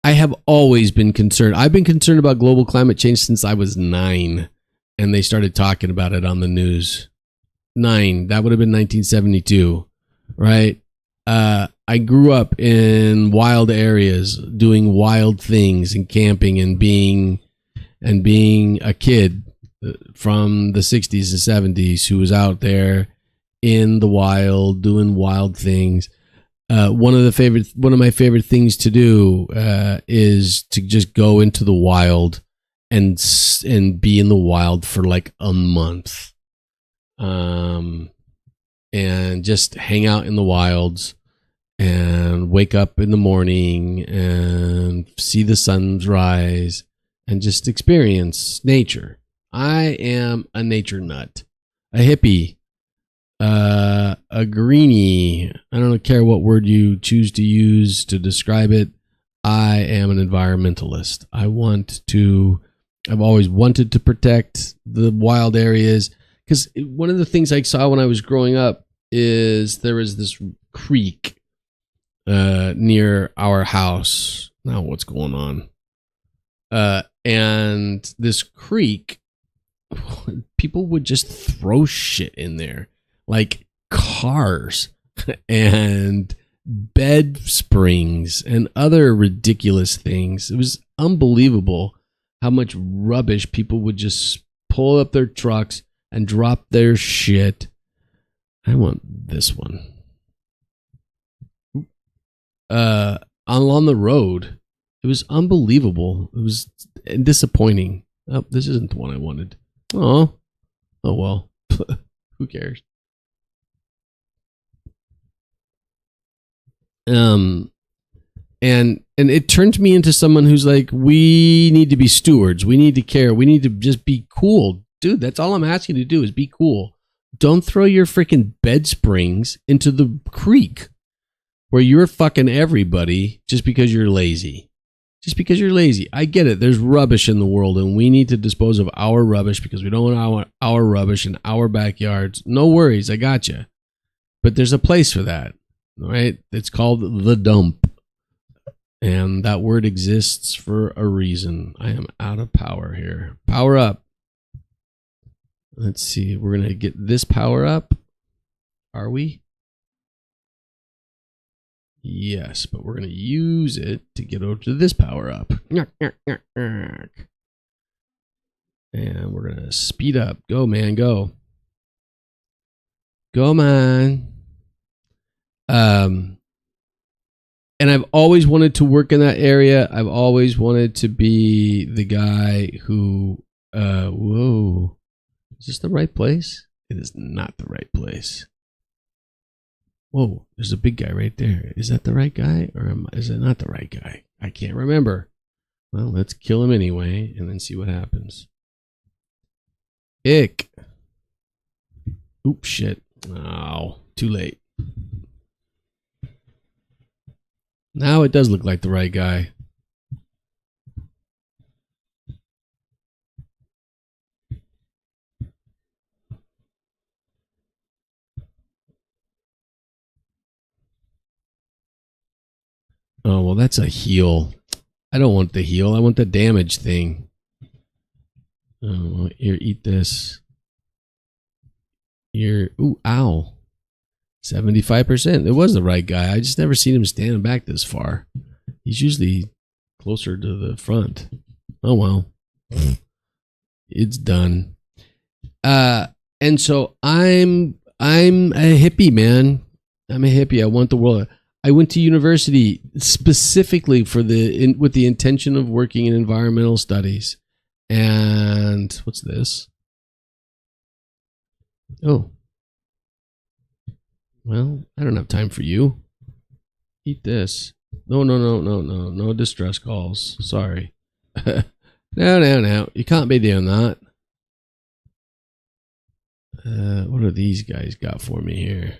have always been concerned. I've been concerned about global climate change since I was 9, and they started talking about it on the news. 9, that would have been 1972, right? I grew up in wild areas, doing wild things and camping and being a kid from the 60s and 70s who was out there in the wild doing wild things. One of my favorite things to do is to just go into the wild and be in the wild for like a month, and just hang out in the wilds and wake up in the morning and see the sunrise and just experience nature. I am a nature nut, a hippie, a greenie. I don't care what word you choose to use to describe it. I am an environmentalist. I've always wanted to protect the wild areas, because one of the things I saw when I was growing up is there was this creek near our house. Now what's going on? And this creek, people would just throw shit in there, like cars and bed springs and other ridiculous things. It was unbelievable how much rubbish people would just pull up their trucks and drop their shit. I want this one. On the road. It was unbelievable. It was disappointing. Oh, this isn't the one I wanted. Oh well. Who cares? And it turned me into someone who's like, we need to be stewards. We need to care. We need to just be cool. Dude, that's all I'm asking you to do is be cool. Don't throw your freaking bed springs into the creek where you're fucking everybody just because you're lazy. Just because you're lazy. I get it. There's rubbish in the world and we need to dispose of our rubbish because we don't want our rubbish in our backyards. No worries. I got you. But there's a place for that, right? It's called the dump. And that word exists for a reason. I am out of power here. Power up. Let's see. We're going to get this power up. Are we? Yes, but we're going to use it to get over to this power up. And we're going to speed up. Go, man, go. Go, man. And I've always wanted to work in that area. I've always wanted to be the guy who, whoa, is this the right place? It is not the right place. Whoa, there's a big guy right there. Is that the right guy or is it not the right guy? I can't remember. Well, let's kill him anyway and then see what happens. Ick. Oops, shit. Oh, too late. Now it does look like the right guy. Oh, well, that's a heal. I don't want the heal. I want the damage thing. Oh, well, here, eat this. Here, ooh, ow. 75%. It was the right guy. I just never seen him standing back this far. He's usually closer to the front. Oh, well. It's done. And so I'm a hippie, man. I'm a hippie. I want the world. I went to university specifically for with the intention of working in environmental studies. And what's this? Oh. Well, I don't have time for you. Eat this. No distress calls. Sorry. No. You can't be doing that. What are these guys got for me here?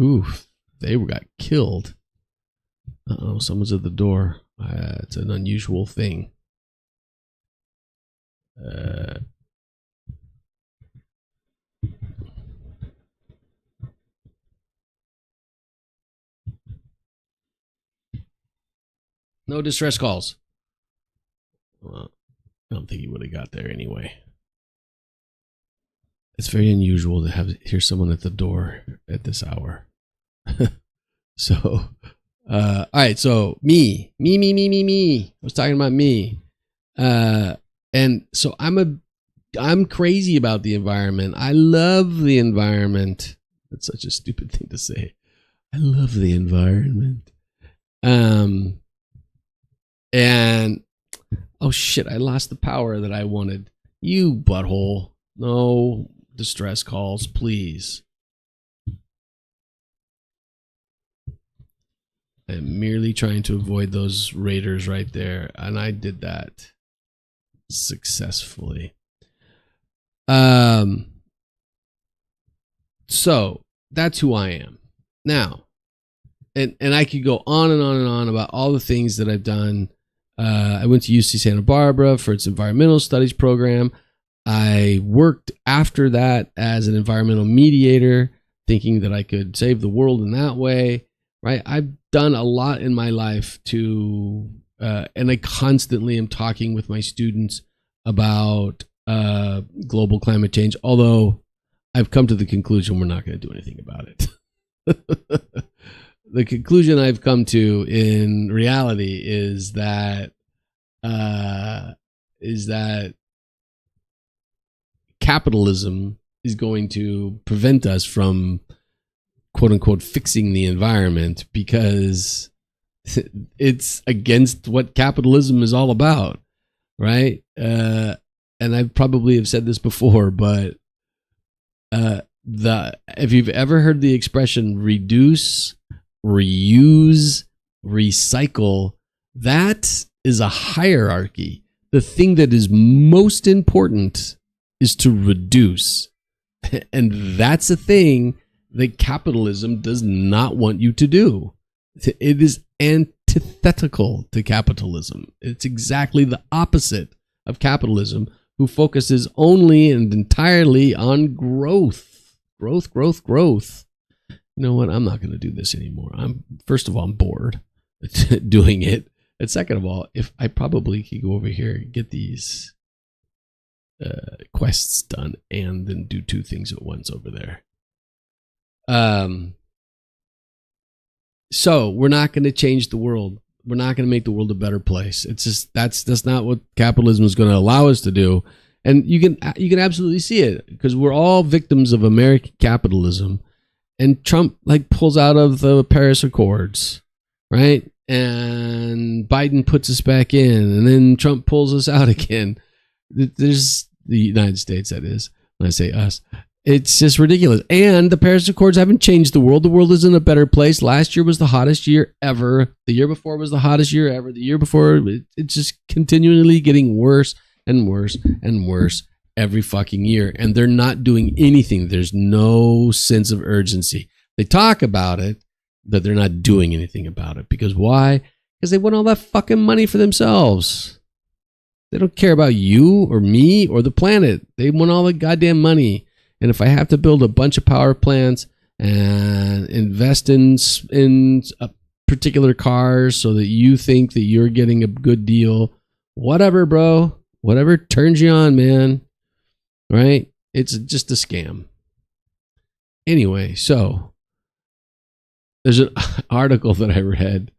Oof, they got killed. Uh-oh, someone's at the door. It's an unusual thing. No distress calls. Well, I don't think he would have got there anyway. It's very unusual to hear someone at the door at this hour. So, all right. So me. I was talking about me. And so I'm crazy about the environment. I love the environment. That's such a stupid thing to say. I love the environment. And oh shit, I lost the power that I wanted. You butthole. No distress calls, please. I'm merely trying to avoid those raiders right there, and I did that successfully. So that's who I am now, and I could go on and on and on about all the things that I've done. I went to UC Santa Barbara for its environmental studies program. I worked after that as an environmental mediator, thinking that I could save the world in that way. Right? I've done a lot in my life to, and I constantly am talking with my students about global climate change, although I've come to the conclusion we're not going to do anything about it. The conclusion I've come to in reality is that capitalism is going to prevent us from, quote unquote, fixing the environment, because it's against what capitalism is all about, right? And I probably have said this before, but if you've ever heard the expression reduce, reuse, recycle, that is a hierarchy. The thing that is most important is to reduce, and that's a thing that capitalism does not want you to do. It is antithetical to capitalism. It's exactly the opposite of capitalism, who focuses only and entirely on growth. Growth. You know what? I'm not going to do this anymore. First of all, I'm bored doing it. And second of all, if I probably could go over here and get these quests done and then do two things at once over there. So we're not going to change the world. We're not going to make the world a better place. It's just that's not what capitalism is going to allow us to do. And you can absolutely see it because we're all victims of American capitalism. And Trump like pulls out of the Paris Accords, right? And Biden puts us back in, and then Trump pulls us out again. There's the United States, that is. When I say us, it's just ridiculous. And the Paris Accords haven't changed the world. The world is in a better place. Last year was the hottest year ever. The year before was the hottest year ever. The year before, it's just continually getting worse and worse and worse every fucking year. And they're not doing anything. There's no sense of urgency. They talk about it, but they're not doing anything about it. Because why? Because they want all that fucking money for themselves. They don't care about you or me or the planet. They want all the goddamn money. And if I have to build a bunch of power plants and invest in particular cars so that you think that you're getting a good deal, whatever, bro. Whatever turns you on, man. Right? It's just a scam. Anyway, so there's an article that I read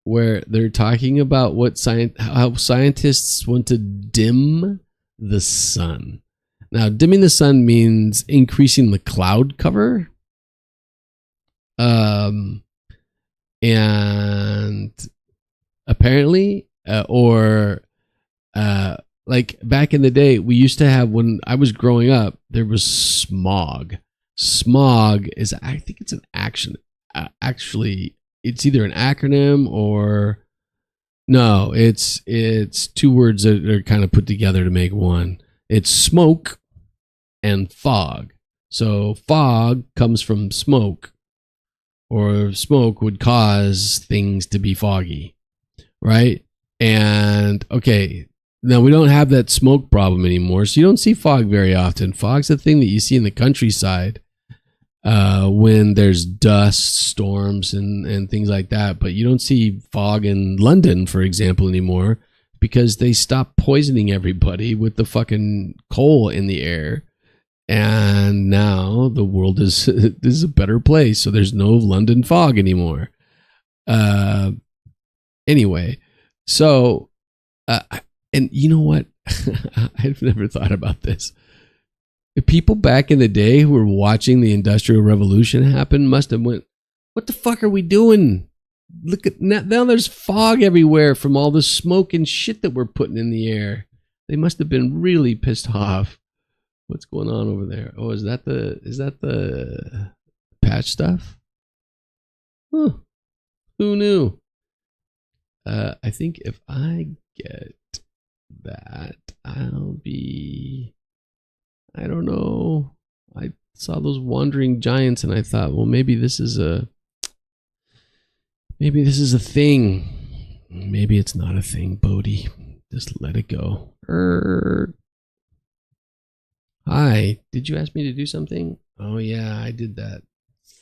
where they're talking about how scientists want to dim the sun. Now, dimming the sun means increasing the cloud cover. And apparently, like back in the day, we used to have, when I was growing up, there was smog. Smog is, I think it's an action. Actually, it's either an acronym or no, it's two words that are kind of put together to make one. It's smoke and fog. So fog comes from smoke, or smoke would cause things to be foggy, right? And okay, now we don't have that smoke problem anymore, so you don't see fog very often. Fog's a thing that you see in the countryside when there's dust storms and things like that, but you don't see fog in London, for example, anymore, because they stopped poisoning everybody with the fucking coal in the air. And now the world is a better place. So there's no London fog anymore. Anyway, so, and you know what? I've never thought about this. The people back in the day who were watching the Industrial Revolution happen must have went, what the fuck are we doing? Look at now there's fog everywhere from all the smoke and shit that we're putting in the air. They must have been really pissed off. What's going on over there? Oh, is that the patch stuff? Huh. Who knew? I think if I get that, I'll be, I don't know. I saw those wandering giants and I thought, well, maybe this is a thing. Maybe it's not a thing, Bodhi. Just let it go. Hi, did you ask me to do something? Oh yeah, I did that.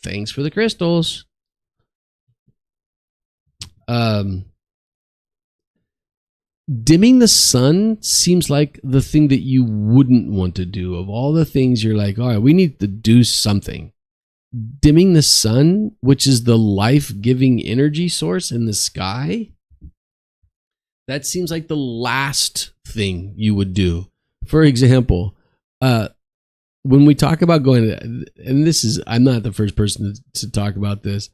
Thanks for the crystals. Dimming the sun seems like the thing that you wouldn't want to do. Of all the things you're like, all right, we need to do something. Dimming the sun, which is the life-giving energy source in the sky, that seems like the last thing you would do. For example, when we talk about going to, and this is, I'm not the first person to talk about this.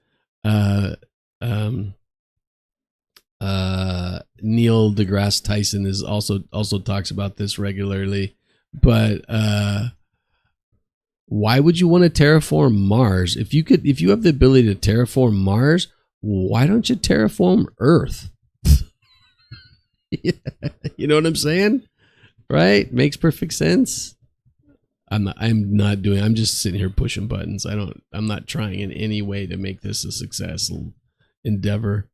Neil deGrasse Tyson is also talks about this regularly, but why would you want to terraform Mars? If you have the ability to terraform Mars, why don't you terraform Earth? You know what I'm saying? Right? Makes perfect sense. I'm just sitting here pushing buttons. I'm not trying in any way to make this a successful endeavor.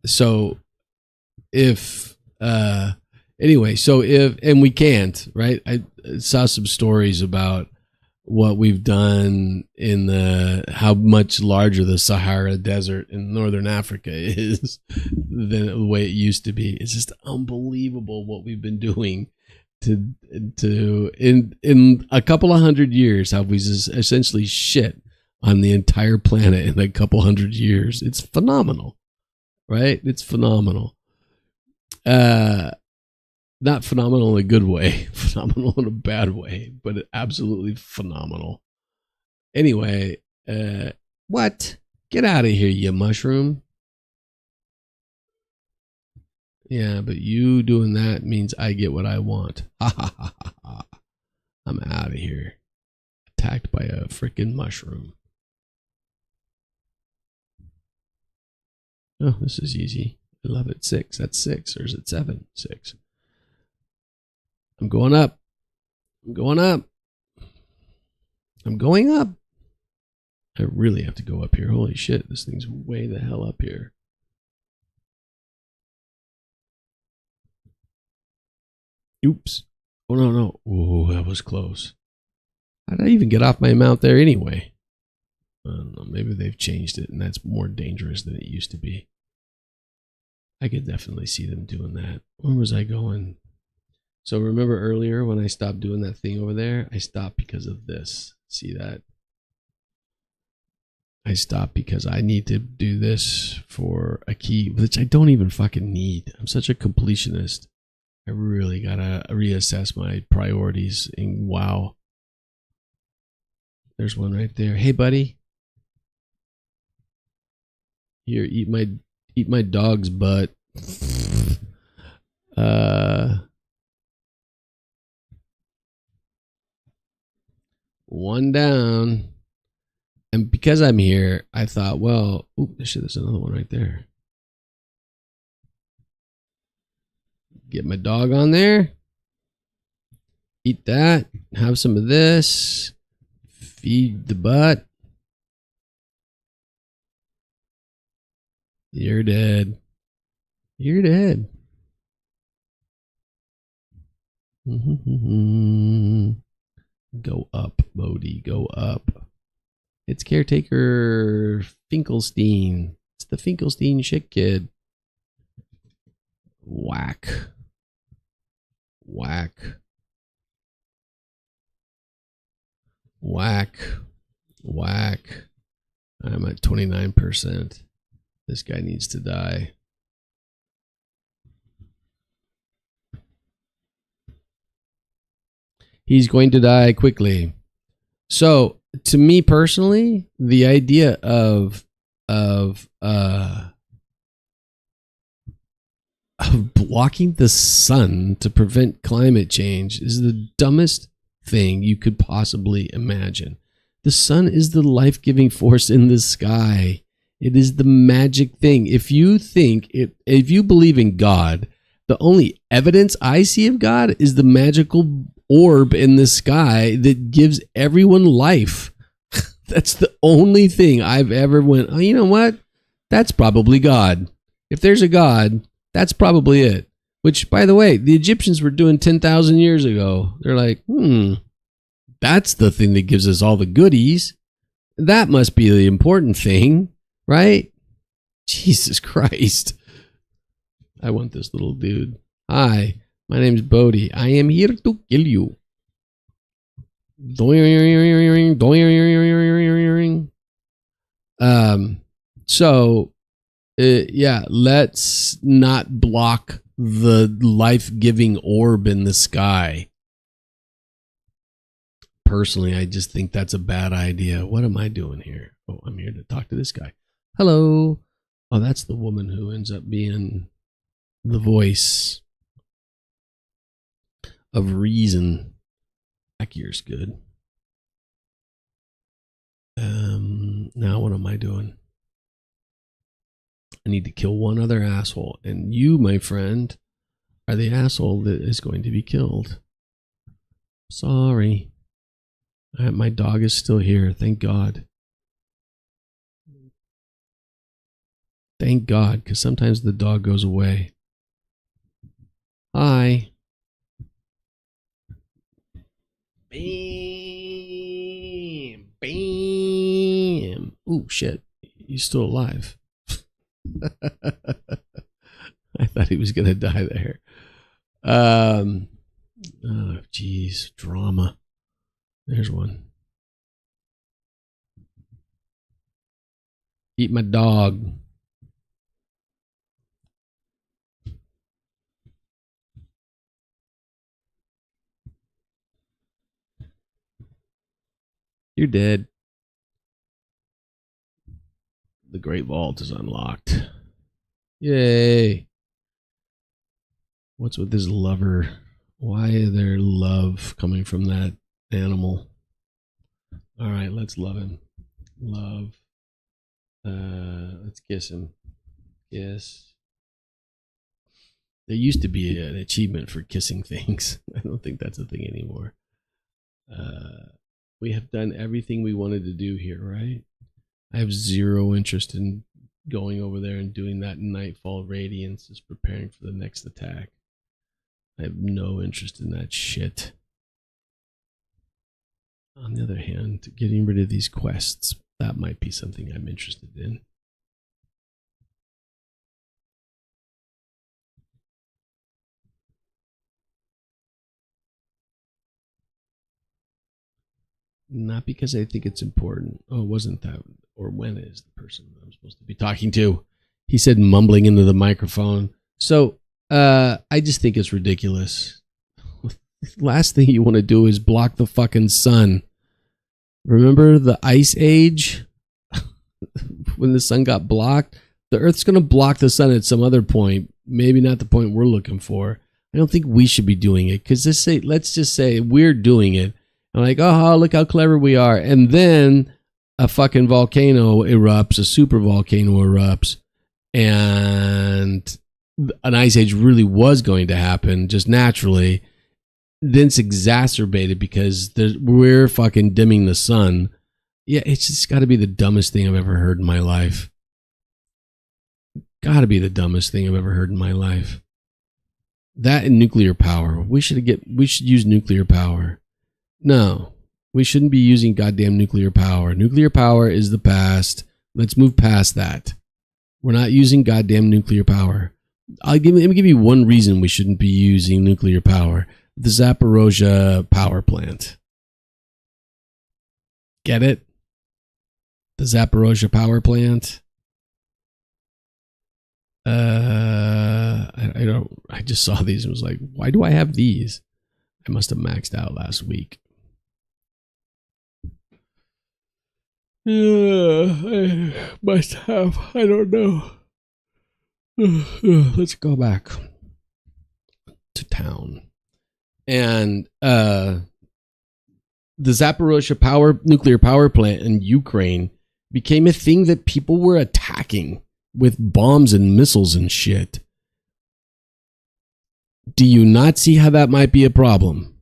So if anyway, so if, and we can't, right? I saw some stories about what we've done in how much larger the Sahara Desert in northern Africa is than the way it used to be. It's just unbelievable what we've been doing to in a couple of 100 years, how we just essentially shit on the entire planet in a couple 100 years. It's phenomenal, right? It's phenomenal. Not phenomenal in a good way, phenomenal in a bad way, but absolutely phenomenal. Anyway, what? Get out of here, you mushroom. Yeah, but you doing that means I get what I want. Ha ha ha ha ha. I'm out of here. Attacked by a freaking mushroom. Oh, this is easy. I love it. 6. That's 6. Or is it 7? 6. I'm going up. I'm going up. I'm going up. I really have to go up here. Holy shit, this thing's way the hell up here. Oops. Oh, no. Oh, that was close. How did I even get off my mount there anyway? I don't know. Maybe they've changed it and that's more dangerous than it used to be. I could definitely see them doing that. Where was I going? So remember earlier when I stopped doing that thing over there? I stopped because of this. See that? I stopped because I need to do this for a key, which I don't even fucking need. I'm such a completionist. I really gotta reassess my priorities in WoW. There's one right there. Hey, buddy. Here, eat my dog's butt. One down. And because I'm here, I thought, well, there's another one right there. Get my dog on there. Eat that. Have some of this. Feed the butt. You're dead. You're dead. Go up, Bodhi. Go up. It's Caretaker Finkelstein. It's the Finkelstein shit kid. Whack. Whack. Whack. Whack. I'm at 29%. This guy needs to die. He's going to die quickly. So, to me personally, the idea of blocking the sun to prevent climate change is the dumbest thing you could possibly imagine. The sun is the life-giving force in the sky. It is the magic thing. If you believe in God, the only evidence I see of God is the magical orb in the sky that gives everyone life. That's the only thing I've ever went, oh, you know what? That's probably God. If there's a God, that's probably it. Which, by the way, the Egyptians were doing 10,000 years ago. They're like, that's the thing that gives us all the goodies. That must be the important thing, right? Jesus Christ. I want this little dude. Hi, my name's Bodhi. I am here to kill you. Yeah, let's not block the life-giving orb in the sky. Personally, I just think that's a bad idea. What am I doing here? Oh, I'm here to talk to this guy. Hello. Oh, that's the woman who ends up being the voice of reason. Back here's good. Now what am I doing? I need to kill one other asshole. And you, my friend, are the asshole that is going to be killed. Sorry. My dog is still here. Thank God. Thank God, because sometimes the dog goes away. Hi. Bing. Damn. Oh, shit. He's still alive. I thought he was going to die there. Oh, jeez. Drama. There's one. Eat my dog. You're dead. The Great Vault is unlocked. Yay. What's with this lover? Why is there love coming from that animal? All right, let's love him. Love. Let's kiss him. Kiss. There used to be an achievement for kissing things. I don't think that's a thing anymore. We have done everything we wanted to do here, right? I have zero interest in going over there and doing that Nightfall Radiance, just preparing for the next attack. I have no interest in that shit. On the other hand, getting rid of these quests, that might be something I'm interested in. Not because I think it's important. Oh, wasn't that, or when is the person I'm supposed to be talking to? He said, mumbling into the microphone. So, I just think it's ridiculous. Last thing you want to do is block the fucking sun. Remember the Ice Age? When the sun got blocked? The Earth's going to block the sun at some other point. Maybe not the point we're looking for. I don't think we should be doing it. Because let's just say we're doing it. I'm like, oh, look how clever we are. And then a fucking volcano erupts, a super volcano erupts, and an ice age really was going to happen just naturally. Then it's exacerbated because we're fucking dimming the sun. Yeah, it's just got to be the dumbest thing I've ever heard in my life. Got to be the dumbest thing I've ever heard in my life. That and nuclear power. We should use nuclear power. No, we shouldn't be using goddamn nuclear power. Nuclear power is the past. Let's move past that. We're not using goddamn nuclear power. Let me give you one reason we shouldn't be using nuclear power. The Zaporozhye power plant. Get it? The Zaporozhye power plant. I just saw these and was like, why do I have these? I must have maxed out last week. I must have. I don't know. Let's go back to town. And the Zaporozhye nuclear power plant in Ukraine became a thing that people were attacking with bombs and missiles and shit. Do you not see how that might be a problem?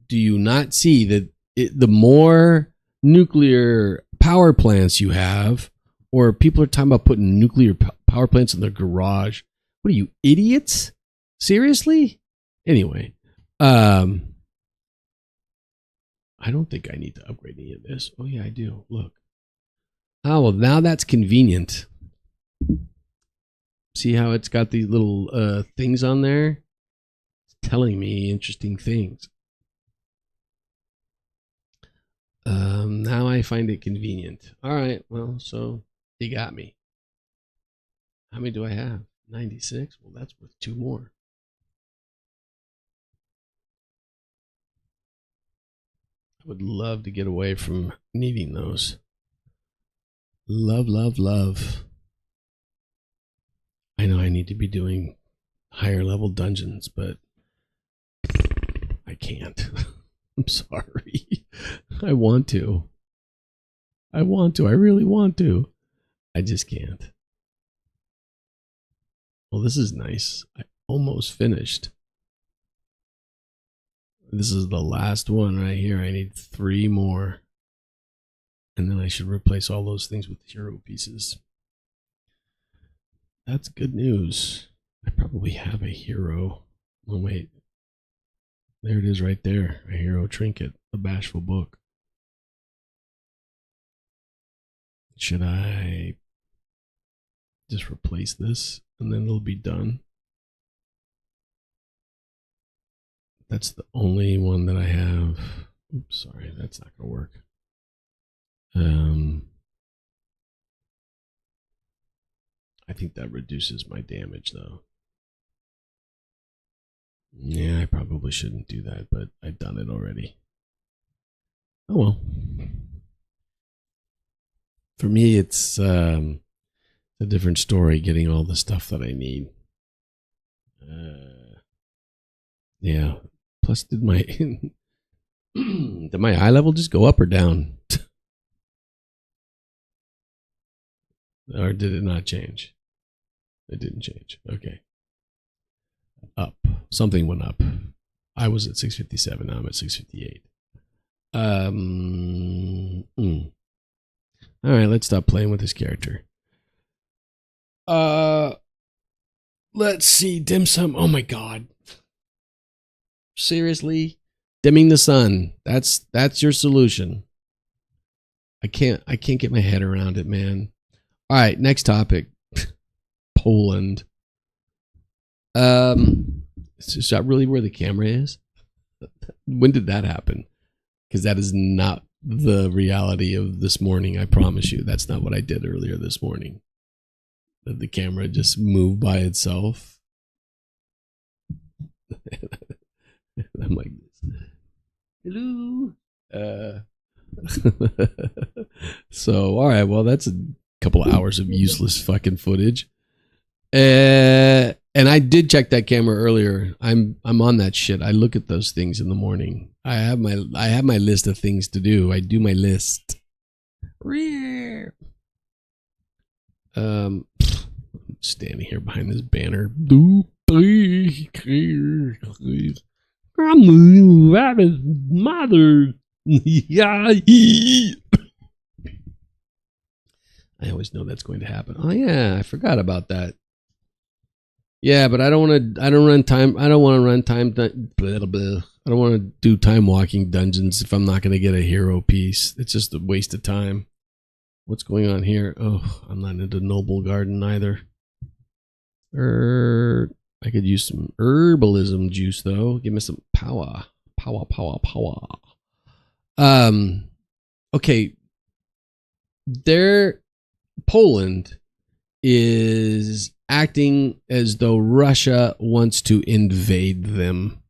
Do you not see that the more nuclear power plants you have, or people are talking about putting nuclear power plants in their garage? What are you, idiots? Seriously? Anyway, I don't think I need to upgrade any of this. Oh yeah, I do. Look. Oh, well, now that's convenient. See how it's got these little things on there? It's telling me interesting things. Now I find it convenient. All right, well, so you got me. How many do I have? 96? Well, that's worth 2 more. I would love to get away from needing those. Love, love, love. I know I need to be doing higher level dungeons, but I can't. I'm sorry. I want to. I really want to. I just can't. Well, this is nice. I almost finished. This is the last one right here. I need 3 more. And then I should replace all those things with hero pieces. That's good news. I probably have a hero. Oh, wait. There it is right there. A hero trinket. A bashful book. Should I just replace this and then it'll be done? That's the only one that I have. Oops, sorry, that's not gonna work. I think that reduces my damage though. Yeah, I probably shouldn't do that, but I've done it already. Oh well. For me, it's a different story getting all the stuff that I need. Yeah. Plus, did my did my eye level just go up or down? Or did it not change? It didn't change. Okay. Up. Something went up. I was at 657. Now I'm at 658. All right, let's stop playing with this character. Let's see. Dim sum. Oh my god. Seriously? Dimming the sun. That's your solution. I can't get my head around it, man. All right, next topic. Poland. Is that really where the camera is? When did that happen? Because that is not the reality of this morning. I promise you, that's not what I did earlier this morning. The camera just moved by itself. I'm like this. Hello. So, all right. Well, that's a couple of hours of useless fucking footage. And I did check that camera earlier. I'm on that shit. I look at those things in the morning. I have my list of things to do. I do my list. Standing here behind this banner. Mother. Yeah. I always know that's going to happen. Oh yeah, I forgot about that. Yeah, but I don't want to. I don't want to run time. I don't want to do time walking dungeons if I'm not going to get a hero piece. It's just a waste of time. What's going on here? Oh, I'm not into Noble Garden either. I could use some herbalism juice though. Give me some power. Okay. Poland is acting as though Russia wants to invade them.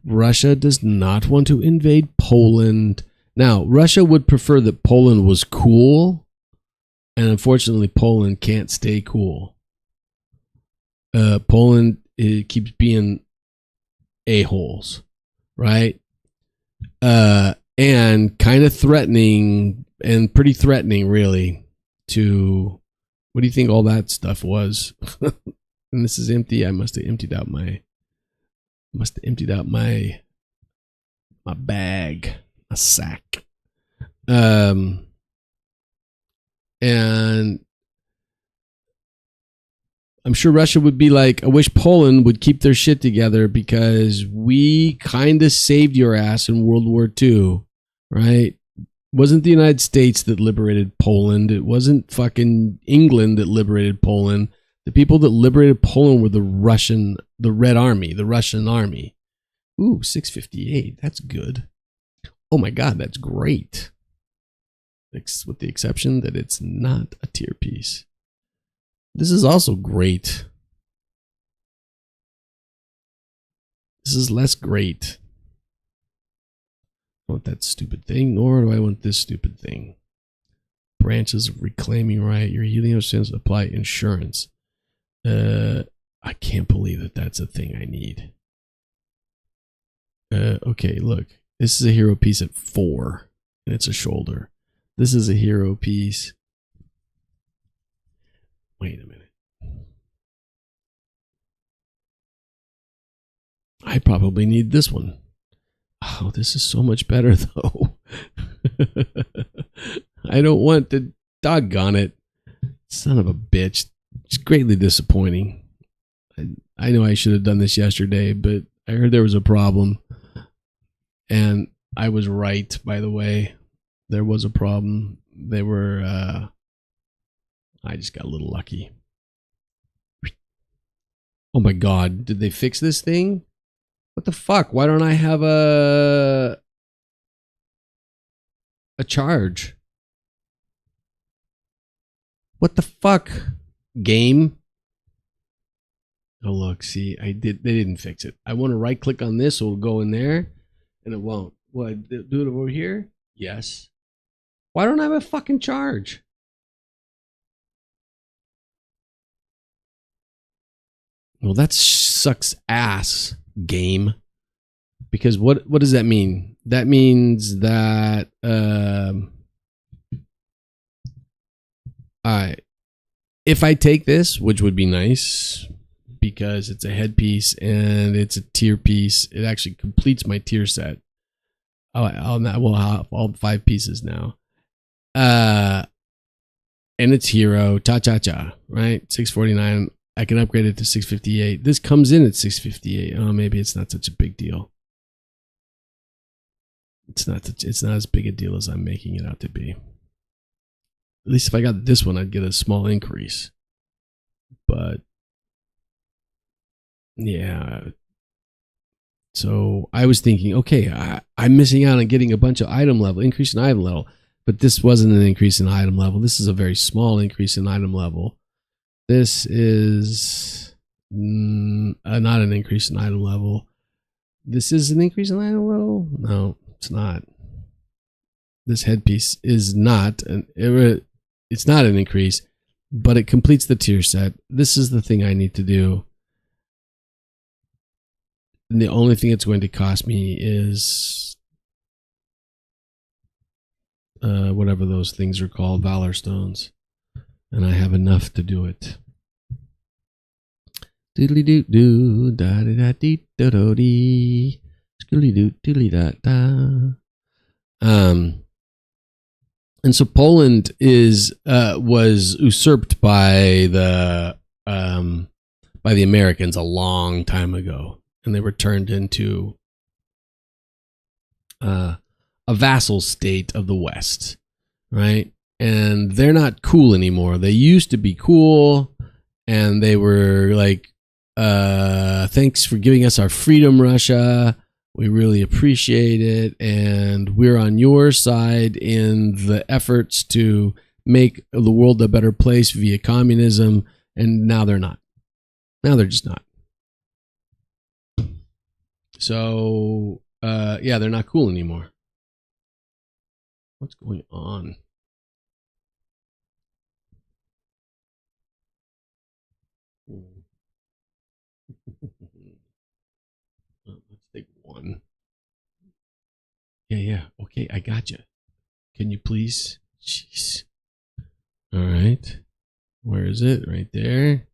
Russia does not want to invade Poland. Now, Russia would prefer that Poland was cool, and unfortunately, Poland can't stay cool. Poland keeps being a-holes, right? And kind of threatening, and pretty threatening, really, to... What do you think all that stuff was? And this is empty. I must have emptied out my bag, a sack. And I'm sure Russia would be like, I wish Poland would keep their shit together because we kind of saved your ass in World War II, right? It wasn't the United States that liberated Poland. It wasn't fucking England that liberated Poland. The people that liberated Poland were the Red Army, the Russian army. Ooh, 658. That's good. Oh my God, that's great. With the exception that it's not a tier piece. This is also great. This is less great. I want that stupid thing, nor do I want this stupid thing. Branches of reclaiming right. Your healing sins apply insurance. I can't believe that that's a thing I need. Okay, look. This is a hero piece at 4, and it's a shoulder. This is a hero piece. Wait a minute. I probably need this one. Oh, this is so much better, though. I don't want to... Doggone it. Son of a bitch. It's greatly disappointing. I know I should have done this yesterday, but I heard there was a problem. And I was right, by the way. There was a problem. They were I just got a little lucky. Oh my God. Did they fix this thing? What the fuck? Why don't I have a charge? What the fuck? Game? Oh look, see, they didn't fix it. I want to right click on this, so it'll go in there, and it won't. What, do it over here? Yes. Why don't I have a fucking charge? Well, that sucks ass, game. Because what does that mean? That means that if I take this, which would be nice, because it's a headpiece and it's a tier piece, it actually completes my tier set. I'll have all 5 pieces now. And it's hero, cha-cha-cha, right? 649. I can upgrade it to 658. This comes in at 658. Oh, maybe it's not such a big deal. It's not as big a deal as I'm making it out to be. At least if I got this one, I'd get a small increase. But yeah. So I was thinking, okay, I'm missing out on getting a bunch of item level, increase in item level. But this wasn't an increase in item level. This is a very small increase in item level. This is not an increase in item level. This is an increase in item level? No, it's not. This headpiece is not it's not an increase, but it completes the tier set. This is the thing I need to do. And the only thing it's going to cost me is whatever those things are called, Valor Stones. And I have enough to do it. Doodly doo doo, da da da dee do do dee, skilly doo doodly da da. And so Poland was usurped by the Americans a long time ago, and they were turned into a vassal state of the West, right? And they're not cool anymore. They used to be cool, and they were like, thanks for giving us our freedom, Russia. We really appreciate it, and we're on your side in the efforts to make the world a better place via communism. And now they're not. Now they're just not. So, yeah, they're not cool anymore. What's going on? Let's take one. Yeah. Okay, I got you. Can you please? Jeez. All right. Where is it? Right there.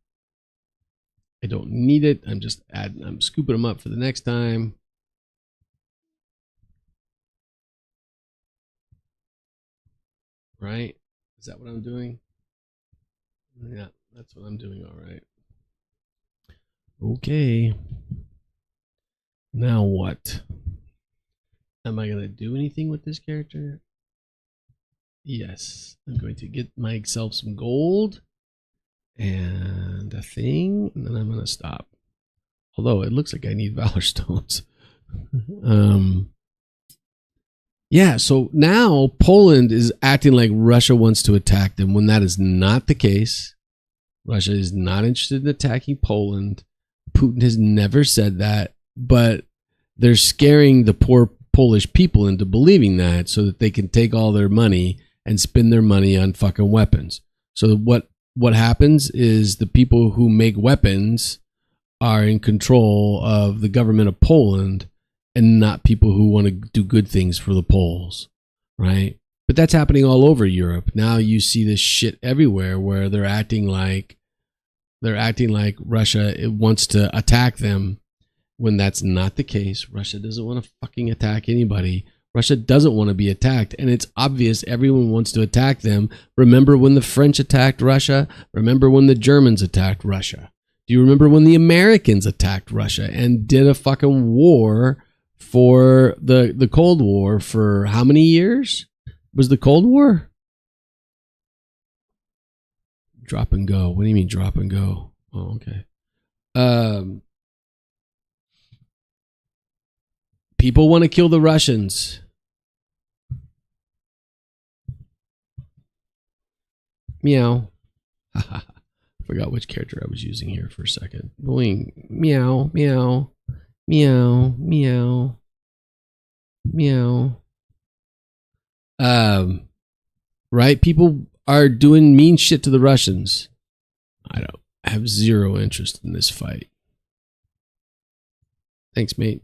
I don't need it. I'm just adding. I'm scooping them up for the next time. Right? Is that what I'm doing? Yeah, that's what I'm doing. All right. Okay. Now what? Am I going to do anything with this character? Yes. I'm going to get myself some gold and a thing, and then I'm going to stop. Although it looks like I need Valor Stones. Yeah, so now Poland is acting like Russia wants to attack them when that is not the case. Russia is not interested in attacking Poland. Putin has never said that, but they're scaring the poor Polish people into believing that so that they can take all their money and spend their money on fucking weapons. So what happens is the people who make weapons are in control of the government of Poland and not people who want to do good things for the Poles, right? But that's happening all over Europe. Now you see this shit everywhere where they're acting like Russia wants to attack them when that's not the case. Russia doesn't want to fucking attack anybody. Russia doesn't want to be attacked, and it's obvious everyone wants to attack them. Remember when the French attacked Russia? Remember when the Germans attacked Russia? Do you remember when the Americans attacked Russia and did a fucking war for the Cold War for how many years? Was the Cold War? Drop and go. What do you mean drop and go? Oh, okay. People want to kill the Russians. Meow. Forgot which character I was using here for a second. Boing. Meow, meow, meow, meow, meow. Right? People are doing mean shit to the Russians. I have zero interest in this fight. Thanks, mate.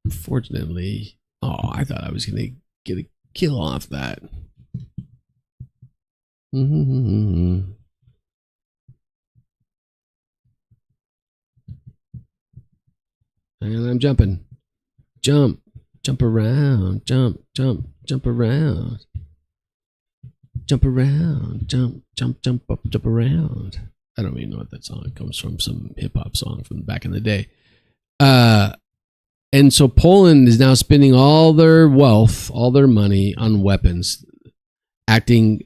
Fortunately, I thought I was going to get a kill off that. And I'm jumping. Jump around, jump around. Jump around, jump up, jump around. I don't even know what that song comes from, some hip hop song from back in the day. And so Poland is now spending all their wealth, all their money on weapons, acting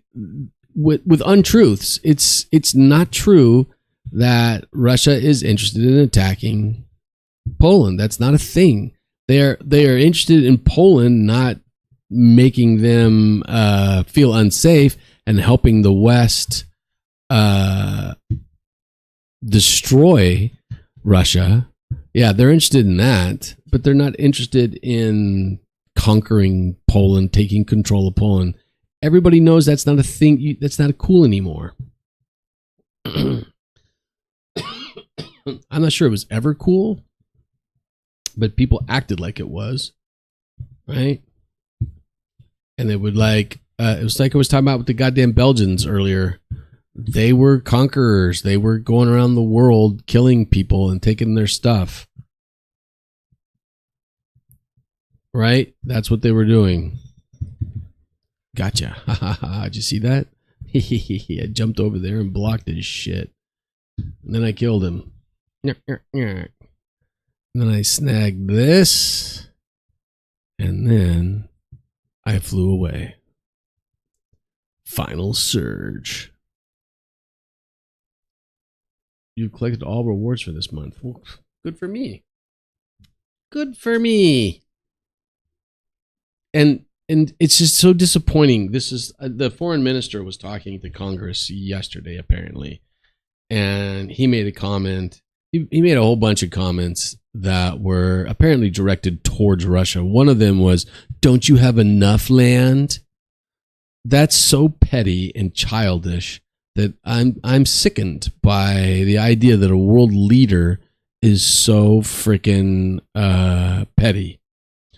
with untruths. It's not true that Russia is interested in attacking Poland. That's not a thing. They are interested in Poland not making them feel unsafe and helping the West destroy Russia. Yeah, they're interested in that, but they're not interested in conquering Poland, taking control of Poland. Everybody knows that's not a thing. That's not cool anymore. I'm not sure it was ever cool, but people acted like it was, right? And it would it was like I was talking about with the goddamn Belgians earlier. They were conquerors. They were going around the world killing people and taking their stuff. Right? That's what they were doing. Gotcha. Did you see that? I jumped over there and blocked his shit. And then I killed him. And then I snagged this. And then I flew away. Final surge. You've collected all rewards for this month. Well, good for me. Good for me. And it's just so disappointing. This is the foreign minister was talking to Congress yesterday, apparently, and he made a comment. He made a whole bunch of comments that were apparently directed towards Russia. One of them was, "Don't you have enough land?" That's so petty and childish that I'm sickened by the idea that a world leader is so freaking petty,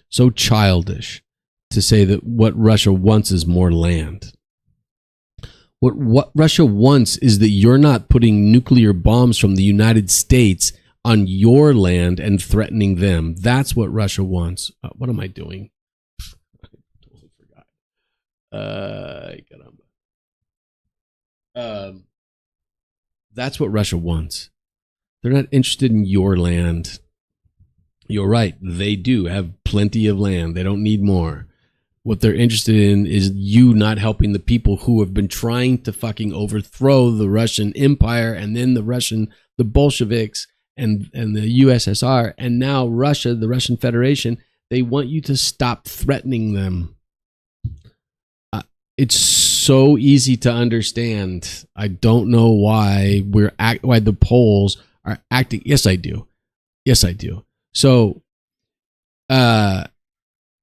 so childish to say that what Russia wants is more land. What Russia wants is that you're not putting nuclear bombs from the United States on your land and threatening them. That's what Russia wants. What am I doing? I totally forgot. That's what Russia wants. They're not interested in your land. You're right. They do have plenty of land. They don't need more. What they're interested in is you not helping the people who have been trying to fucking overthrow the Russian Empire and then the Bolsheviks and the USSR and now Russia, the Russian Federation. They want you to stop threatening them. It's so easy to understand. I don't know why why the Poles are acting. Yes, I do. So,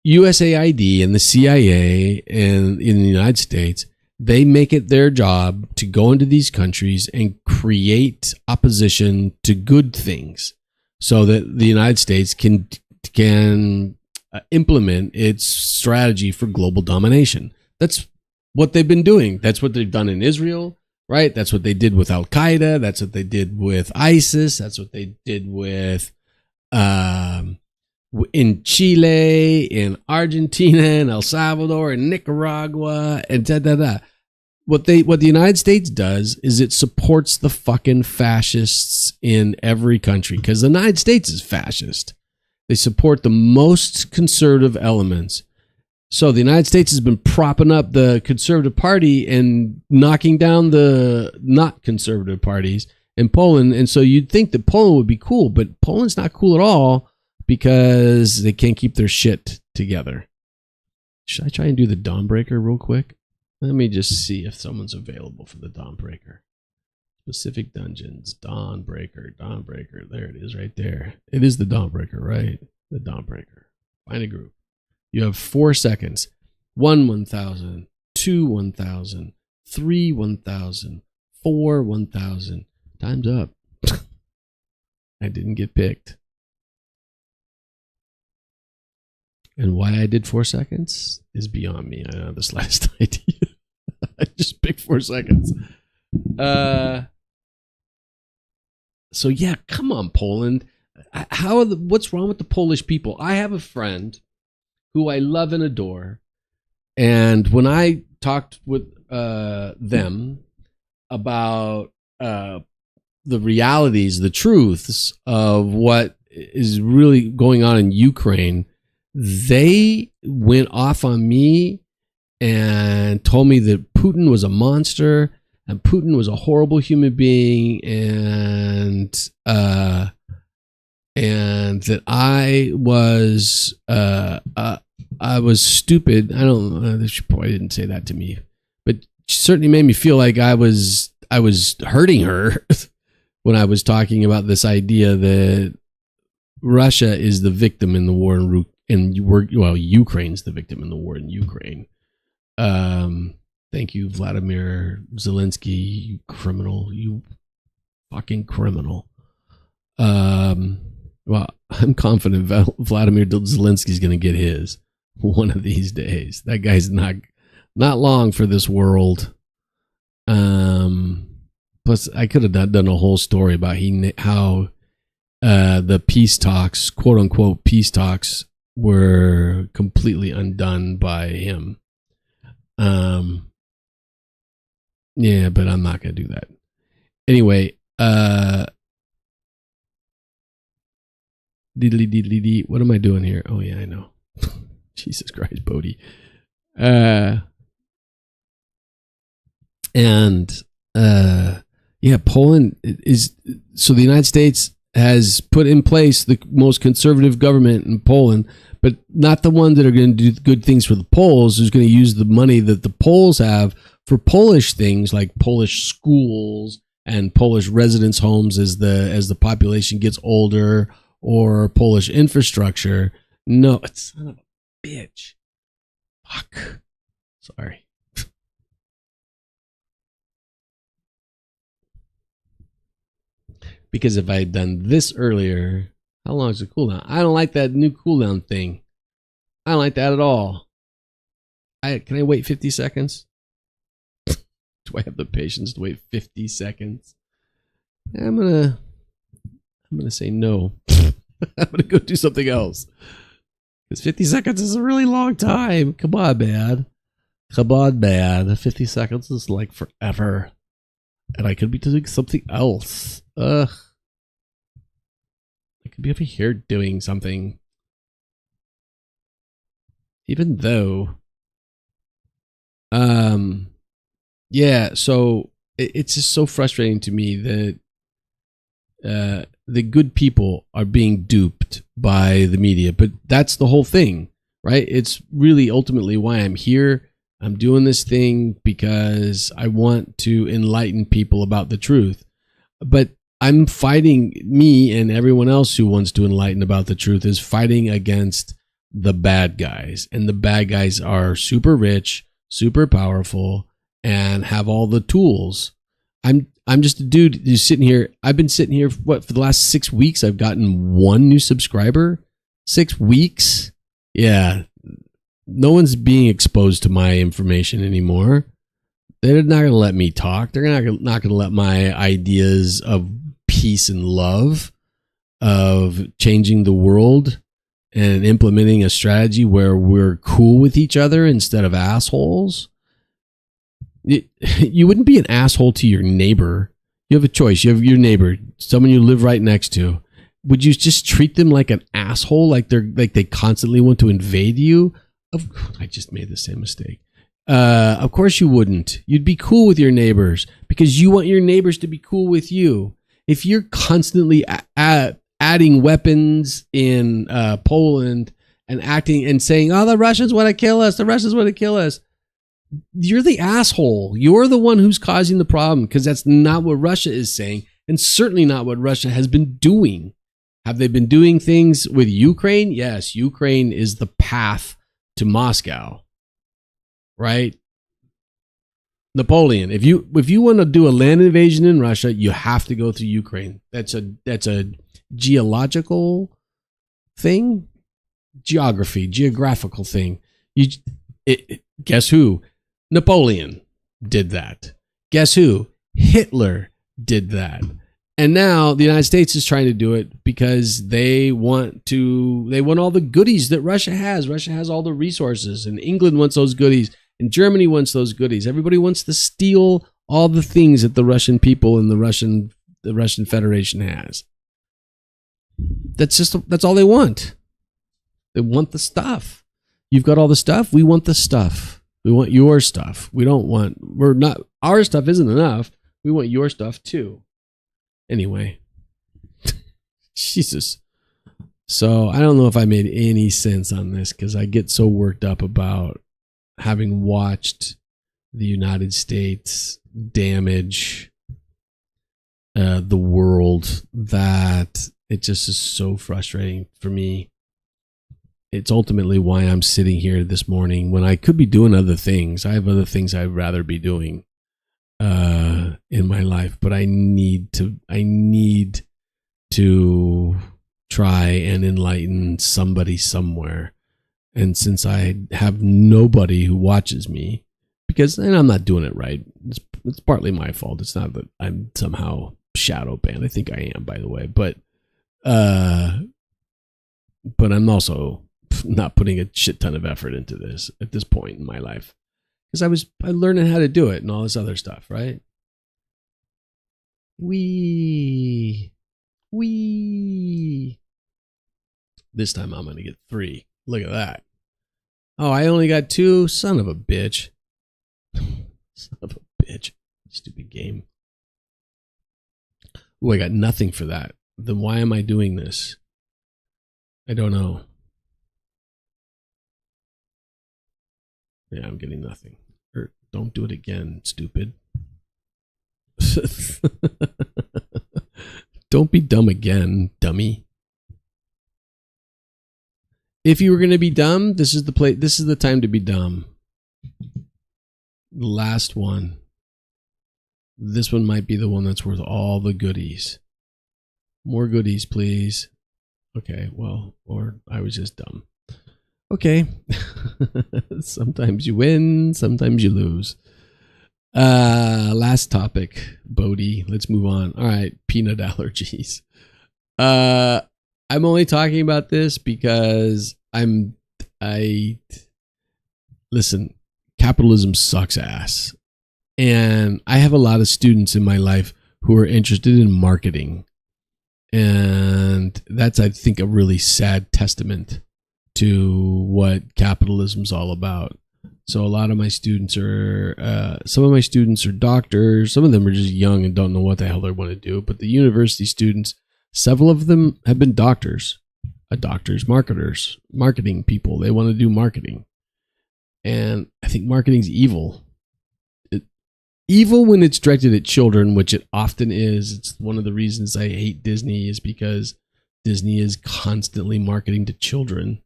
USAID and the CIA and in the United States, they make it their job to go into these countries and create opposition to good things so that the United States can implement its strategy for global domination. That's what they've been doing. That's what they've done in Israel, right? That's what they did with Al Qaeda. That's what they did with ISIS. That's what they did with in Chile, in Argentina, in El Salvador, in Nicaragua, and What the United States does is it supports the fucking fascists in every country because the United States is fascist. They support the most conservative elements. So the United States has been propping up the conservative party and knocking down the not conservative parties in Poland. And so you'd think that Poland would be cool, but Poland's not cool at all because they can't keep their shit together. Should I try and do the Dawnbreaker real quick? Let me just see if someone's available for the Dawnbreaker. Specific Dungeons, Dawnbreaker. There it is right there. It is the Dawnbreaker, right? The Dawnbreaker. Find a group. You have 4 seconds. 1, 1,000. 2, 1,000. 3, 1,000. 4, 1,000. Time's up. I didn't get picked. And why I did 4 seconds is beyond me. I don't have the slightest idea. I just picked 4 seconds. So yeah, come on, Poland. What's wrong with the Polish people? I have a friend who I love and adore, and when I talked with them about the realities, the truths of what is really going on in Ukraine, they went off on me and told me that Putin was a monster and Putin was a horrible human being, and that I was stupid. I don't know. She probably didn't say that to me, but she certainly made me feel like I was hurting her when I was talking about this idea that Russia is the victim in the war Ukraine's the victim in the war in Ukraine. Thank you, Vladimir Zelensky, you criminal, you fucking criminal. Well, I'm confident Vladimir Zelensky's going to get his one of these days. That guy's not long for this world. Plus, I could have done a whole story about how the peace talks, quote unquote peace talks, were completely undone by him. Yeah, but I'm not going to do that. Anyway, what am I doing here? Oh yeah, I know. Jesus Christ, Bodhi. Yeah, Poland is, so the United States has put in place the most conservative government in Poland, but not the one that are going to do good things for the Poles, who's going to use the money that the Poles have for Polish things like Polish schools and Polish residence homes as the population gets older, or Polish infrastructure. No, son of a bitch. Fuck. Sorry. Because if I had done this earlier, how long is the cooldown? I don't like that new cooldown thing. I don't like that at all. Can I wait 50 seconds? Do I have the patience to wait 50 seconds? I'm gonna say no. I'm gonna go do something else. Because 50 seconds is a really long time. Come on, man. 50 seconds is like forever. And I could be doing something else. Ugh. I could be over here doing something. Even though. Yeah, so it's just so frustrating to me that the good people are being duped by the media. But that's the whole thing, right? It's really ultimately why I'm here. I'm doing this thing because I want to enlighten people about the truth. But I'm fighting, me and everyone else who wants to enlighten about the truth is fighting against the bad guys. And the bad guys are super rich, super powerful, and have all the tools. I'm just a dude who's sitting here. I've been sitting here for the last 6 weeks. I've gotten 1 new subscriber. 6 weeks? Yeah. No one's being exposed to my information anymore. They're not going to let me talk. They're not going to let my ideas of peace and love, of changing the world and implementing a strategy where we're cool with each other instead of assholes. You wouldn't be an asshole to your neighbor. You have a choice. You have your neighbor, someone you live right next to. would you just treat them like an asshole, like they constantly want to invade you? I just made the same mistake. Of course you wouldn't. You'd be cool with your neighbors because you want your neighbors to be cool with you. If you're constantly adding weapons in Poland and acting and saying, "Oh, the Russians want to kill us. The Russians want to kill us," you're the asshole. You're the one who's causing the problem, because that's not what Russia is saying, and certainly not what Russia has been doing. Have they been doing things with Ukraine? Yes, Ukraine is the path to Moscow, right? Napoleon, if you want to do a land invasion in Russia, you have to go through Ukraine. That's a geological thing, geographical thing. Guess who? Napoleon did that. Guess who? Hitler did that. And now the United States is trying to do it because they want all the goodies that Russia has. Russia has all the resources, and England wants those goodies, and Germany wants those goodies. Everybody wants to steal all the things that the Russian people and the Russian Federation has. That's all they want. They want the stuff. You've got all the stuff. We want the stuff. We want your stuff. Our stuff isn't enough. We want your stuff too. Anyway, Jesus. So I don't know if I made any sense on this, because I get so worked up about having watched the United States damage the world, that it just is so frustrating for me. It's ultimately why I'm sitting here this morning when I could be doing other things. I have other things I'd rather be doing in my life, but I need to try and enlighten somebody somewhere. And since I have nobody who watches me, and I'm not doing it right, it's partly my fault. It's not that I'm somehow shadow banned. I think I am, by the way, but I'm also not putting a shit ton of effort into this at this point in my life, because I learning how to do it and all this other stuff, right? This time I'm going to get 3. Look at that. Oh, I only got 2? Son of a bitch. Son of a bitch. Stupid game. Oh, I got nothing for that. Then why am I doing this? I don't know. Yeah, I'm getting nothing. Don't do it again, stupid. Don't be dumb again, dummy. If you were going to be dumb, this is the time to be dumb. The last one. This one might be the one that's worth all the goodies. More goodies, please. Okay, well, or I was just dumb. Okay. Sometimes you win, sometimes you lose. Last topic, Bodhi. Let's move on. All right, peanut allergies. I'm only talking about this because listen, capitalism sucks ass. And I have a lot of students in my life who are interested in marketing. And that's, I think, a really sad testament to what capitalism's all about. So a lot of my students some of my students are doctors. Some of them are just young and don't know what the hell they want to do. But the university students, several of them have been doctors, marketers, marketing people. They want to do marketing. And I think marketing's evil. Evil when it's directed at children, which it often is. It's one of the reasons I hate Disney, is because Disney is constantly marketing to children.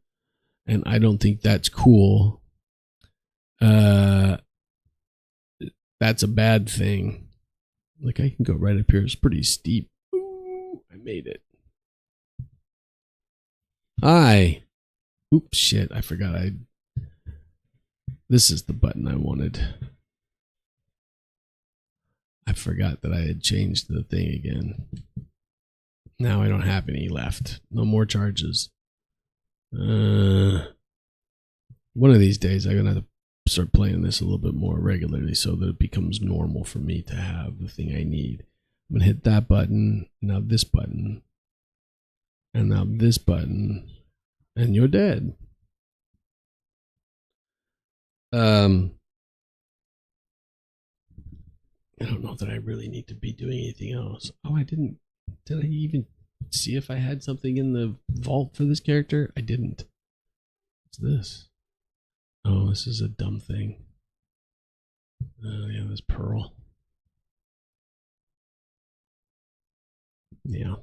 And I don't think that's cool. That's a bad thing. Like, I can go right up here. It's pretty steep. Ooh, I made it. Hi. Oops, shit. I forgot. This is the button I wanted. I forgot that I had changed the thing again. Now I don't have any left. No more charges. One of these days I'm going to have to start playing this a little bit more regularly so that it becomes normal for me to have the thing I need. I'm going to hit that button. Now this button. And now this button, and you're dead. I don't know that I really need to be doing anything else. Oh, I didn't. Did I even see if I had something in the vault for this character? I didn't. What's this? Oh, this is a dumb thing. Oh, yeah, this pearl. Yeah.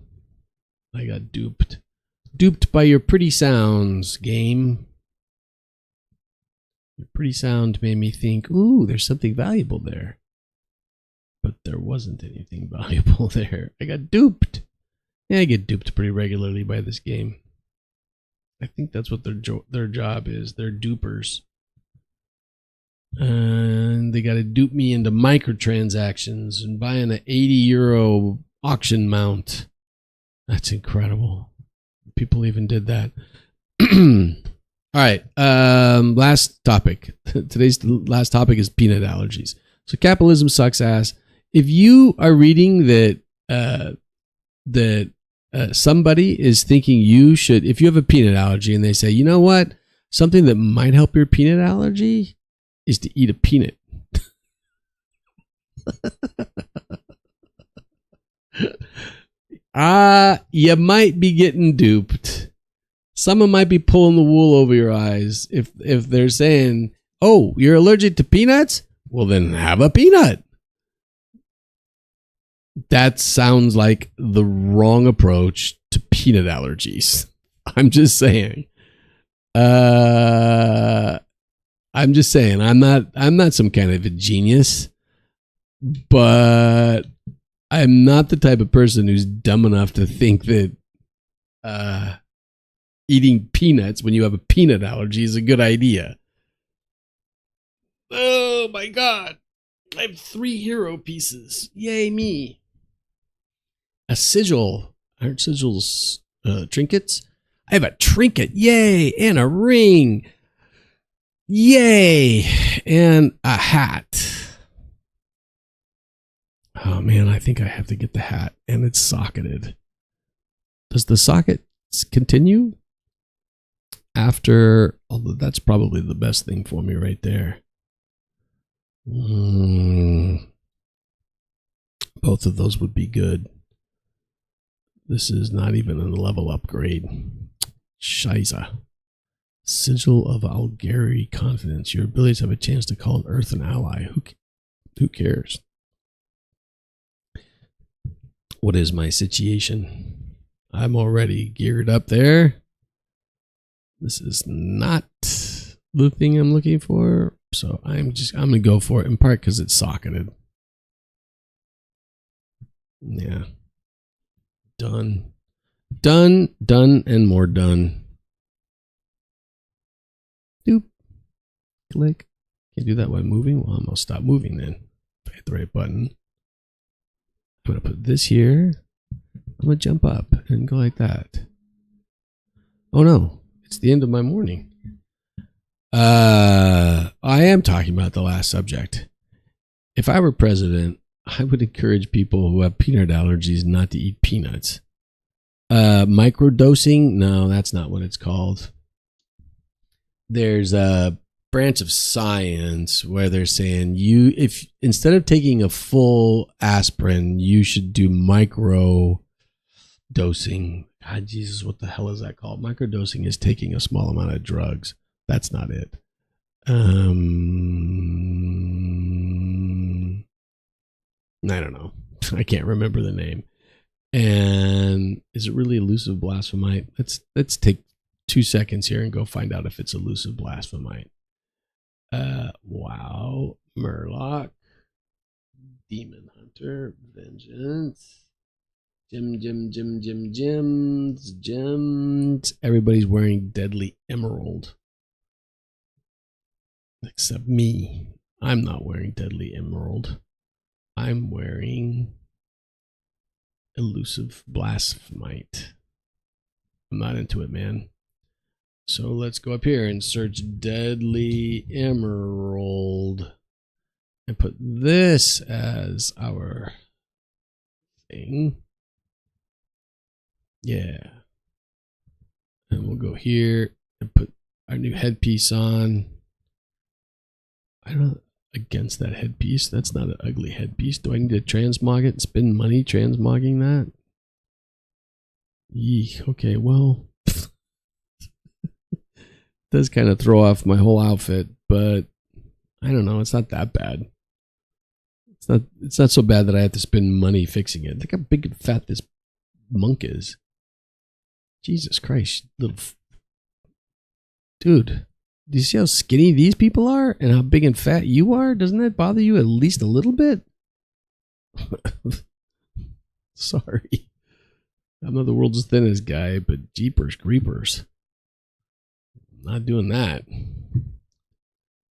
I got duped. Duped by your pretty sounds, game. Your pretty sound made me think, ooh, there's something valuable there. But there wasn't anything valuable there. I got duped. Yeah, I get duped pretty regularly by this game. I think that's what their job is. They're dupers. And they got to dupe me into microtransactions and buying an €80 auction mount. That's incredible. People even did that. All right. Last topic. Today's last topic is peanut allergies. So capitalism sucks ass. If you are reading that somebody is thinking you should, if you have a peanut allergy and they say, you know what, something that might help your peanut allergy is to eat a peanut. You might be getting duped. Someone might be pulling the wool over your eyes if they're saying, oh, you're allergic to peanuts? Well, then have a peanut. That sounds like the wrong approach to peanut allergies. I'm just saying. I'm not some kind of a genius, but I'm not the type of person who's dumb enough to think that eating peanuts when you have a peanut allergy is a good idea. Oh my God. I have 3 hero pieces. Yay me. A sigil. Aren't sigils trinkets? I have a trinket. Yay. And a ring. Yay. And a hat. Oh man, I think I have to get the hat. And it's socketed. Does the socket continue? After, although that's probably the best thing for me right there. Both of those would be good. This is not even a level upgrade. Shiza. Sigil of Algari Confidence. Your ability to have a chance to call an Earth an ally. Who cares? What is my situation? I'm already geared up there. This is not the thing I'm looking for. So I'm going to go for it in part because it's socketed. Yeah. Done. Done, and more done. Doop. Click. Can't do that while moving. Well, I'm going to stop moving then. If I hit the right button. I'm going to put this here. I'm going to jump up and go like that. Oh no. It's the end of my morning. I am talking about the last subject. If I were president, I would encourage people who have peanut allergies not to eat peanuts. Microdosing? No, that's not what it's called. There's a branch of science where they're saying if instead of taking a full aspirin, you should do micro dosing. God, Jesus, what the hell is that called? Microdosing is taking a small amount of drugs. That's not it. I don't know. I can't remember the name. And is it really elusive blasphemite? Let's take 2 seconds here and go find out if it's elusive blasphemite. Wow. Murloc. Demon Hunter. Vengeance. Gems. Everybody's wearing Deadly Emerald. Except me. I'm not wearing Deadly Emerald. I'm wearing Elusive Blasphemite. I'm not into it, man. So let's go up here and search Deadly Emerald. And put this as our thing. Yeah. And we'll go here and put our new headpiece on. I don't know, against that headpiece. That's not an ugly headpiece. Do I need to transmog it and spend money transmogging that? Eek, okay, well, does kind of throw off my whole outfit, but I don't know. It's not that bad. It's not so bad that I have to spend money fixing it. Look how big and fat this monk is. Jesus Christ, little dude. Do you see how skinny these people are and how big and fat you are? Doesn't that bother you at least a little bit? Sorry. I'm not the world's thinnest guy, but jeepers creepers. I'm not doing that.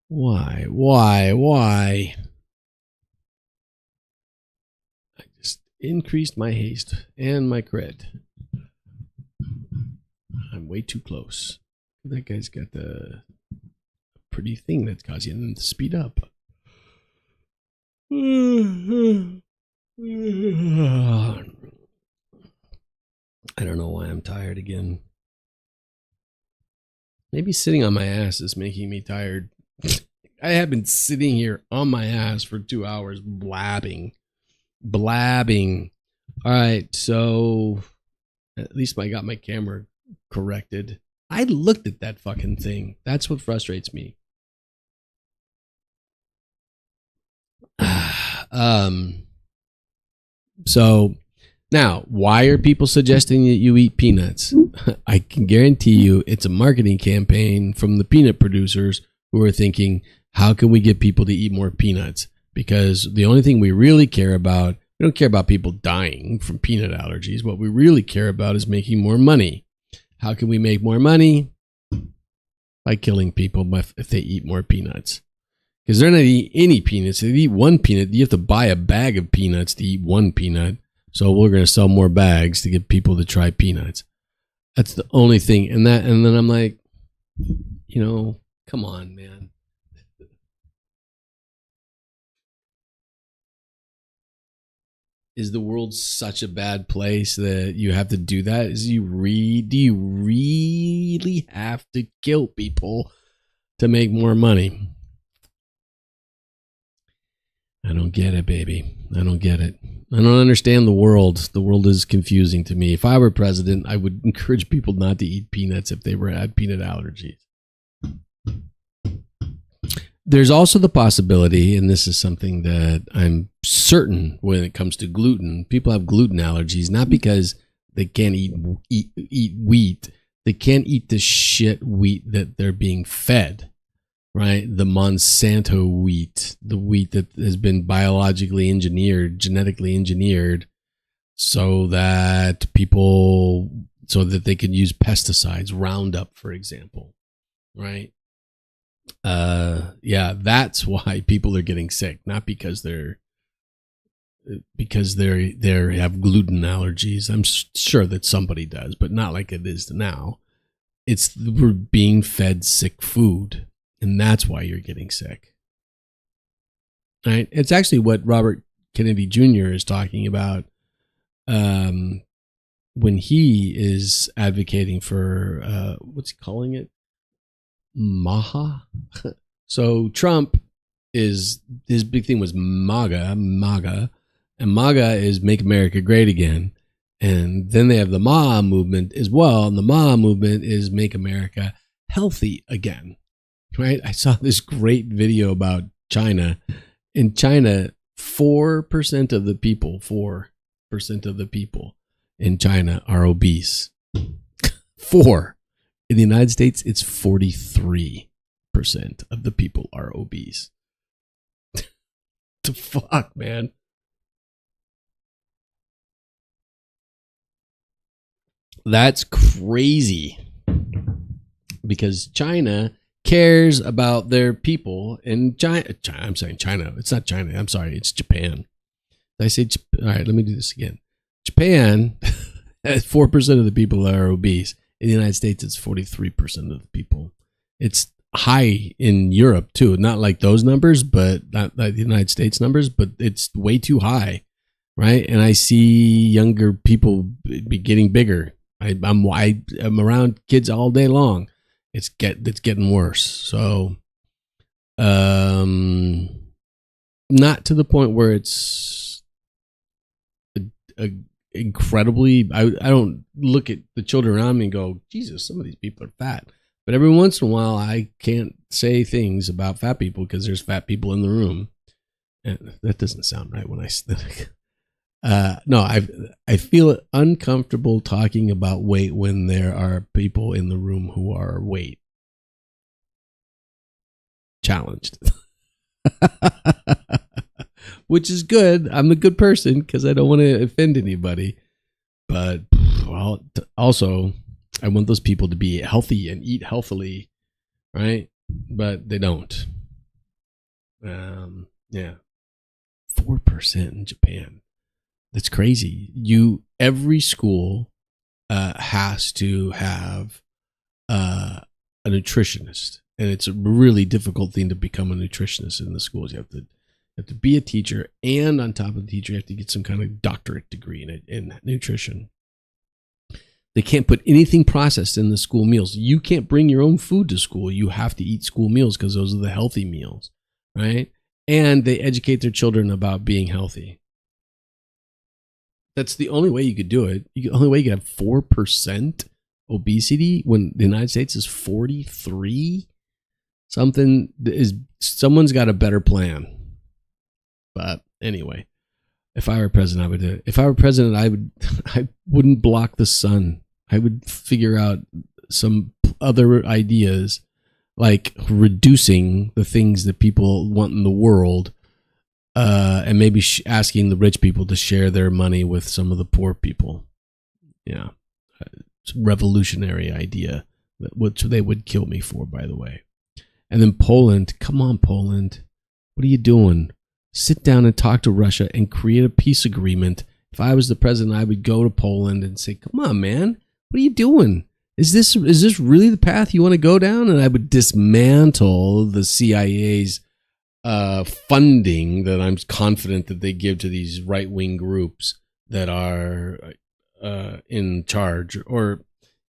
Why? I just increased my haste and my cred. I'm way too close. That guy's got the pretty thing that's causing him to speed up. I don't know why I'm tired again. Maybe sitting on my ass is making me tired. I have been sitting here on my ass for 2 hours blabbing. All right, so at least I got my camera corrected. I looked at that fucking thing. That's what frustrates me. So now, why are people suggesting that you eat peanuts? I can guarantee you it's a marketing campaign from the peanut producers who are thinking, how can we get people to eat more peanuts? Because the only thing we really care about, we don't care about people dying from peanut allergies. What we really care about is making more money. How can we make more money? By killing people if they eat more peanuts. Because they're not eating any peanuts. If they eat one peanut, you have to buy a bag of peanuts to eat one peanut. So we're going to sell more bags to get people to try peanuts. That's the only thing. And then I'm like, come on, man. Is the world such a bad place that you have to do that? Do you really have to kill people to make more money? I don't get it, baby. I don't get it. I don't understand the world. The world is confusing to me. If I were president, I would encourage people not to eat peanuts if they had peanut allergies. There's also the possibility, and this is something that I'm certain when it comes to gluten, people have gluten allergies, not because they can't eat wheat. They can't eat the shit wheat that they're being fed, right? The Monsanto wheat, the wheat that has been biologically engineered, genetically engineered, so that they can use pesticides, Roundup, for example, right? That's why people are getting sick, not because they have gluten allergies. I'm sure that somebody does, but not like it is now. We're being fed sick food, and that's why you're getting sick. Right? It's actually what Robert Kennedy Jr. is talking about when he is advocating for what's he calling it? Maha. So Trump his big thing was MAGA, and MAGA is Make America Great Again. And then they have the MAHA movement as well, and the MAHA movement is Make America Healthy Again. Right? I saw this great video about China. In China, 4% of the people in China are obese. 4. In the United States, it's 43% of the people are obese. The fuck, man? That's crazy. Because China cares about their people. And I'm saying China. It's not China. I'm sorry. It's Japan. Did I say? All right, let me do this again. Japan has 4% of the people that are obese. In the United States, it's 43% of the people. It's high in Europe, too. Not like those numbers, but not like the United States numbers, but it's way too high, right? And I see younger people be getting bigger. I'm around kids all day long. It's getting worse. So, not to the point where it's a incredibly. I don't look at the children around me and go, Jesus, some of these people are fat. But every once in a while, I can't say things about fat people because there's fat people in the room. And that doesn't sound right when I no, I feel uncomfortable talking about weight when there are people in the room who are weight challenged. Which is good. I'm a good person because I don't want to offend anybody. But also, I want those people to be healthy and eat healthily, right? But they don't. Yeah, 4% in Japan. That's crazy. Every school has to have a nutritionist, and it's a really difficult thing to become a nutritionist in the schools. You have to be a teacher, and on top of the teacher, you have to get some kind of doctorate degree in nutrition. They can't put anything processed in the school meals. You can't bring your own food to school. You have to eat school meals because those are the healthy meals, right? And they educate their children about being healthy. That's the only way you could do it. The only way you could have 4% obesity when the United States is 43. Someone's got a better plan. But anyway, if I were president, I would do it. If I were president, I wouldn't block the sun. I would figure out some other ideas, like reducing the things that people want in the world, and maybe asking the rich people to share their money with some of the poor people. Yeah, it's a revolutionary idea, which they would kill me for, by the way. And then Poland, come on, Poland, what are you doing? Sit down and talk to Russia and create a peace agreement. If I was the president, I would go to Poland and say, come on, man, what are you doing? Is this really the path you want to go down? And I would dismantle the CIA's funding that I'm confident that they give to these right-wing groups that are in charge. Or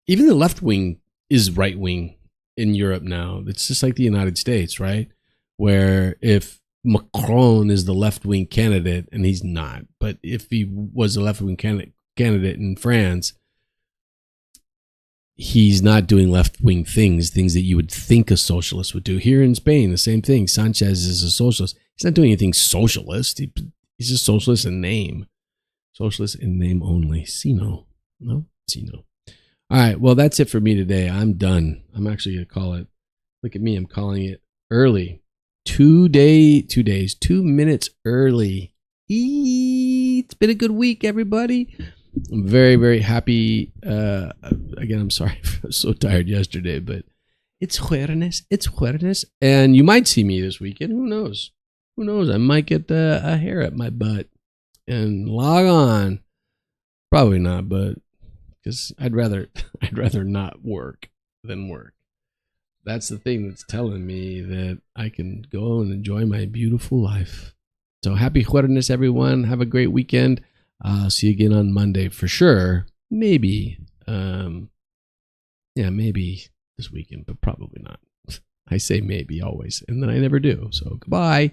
even the left wing is right-wing in Europe now. It's just like the United States, right? Where if Macron is the left-wing candidate, and he's not, but if he was a left-wing candidate in France, he's not doing left-wing things that you would think a socialist would do. Here in Spain, the same thing. Sanchez is a socialist. He's not doing anything socialist. He's a socialist in name. Socialist in name only. Sino. No? Sino. All right, well, that's it for me today. I'm done. I'm actually going to call it. Look at me. I'm calling it early. 2 minutes early. It's been a good week, everybody. I'm very, very happy. Again, I'm sorry. I was so tired yesterday, but it's jueves. It's jueves. And you might see me this weekend. Who knows? Who knows? I might get a hair at my butt and log on. Probably not, but because I'd rather not work than work. That's the thing that's telling me that I can go and enjoy my beautiful life. So happy jueves, everyone. Have a great weekend. See you again on Monday for sure. Maybe, maybe this weekend, but probably not. I say maybe always, and then I never do. So goodbye.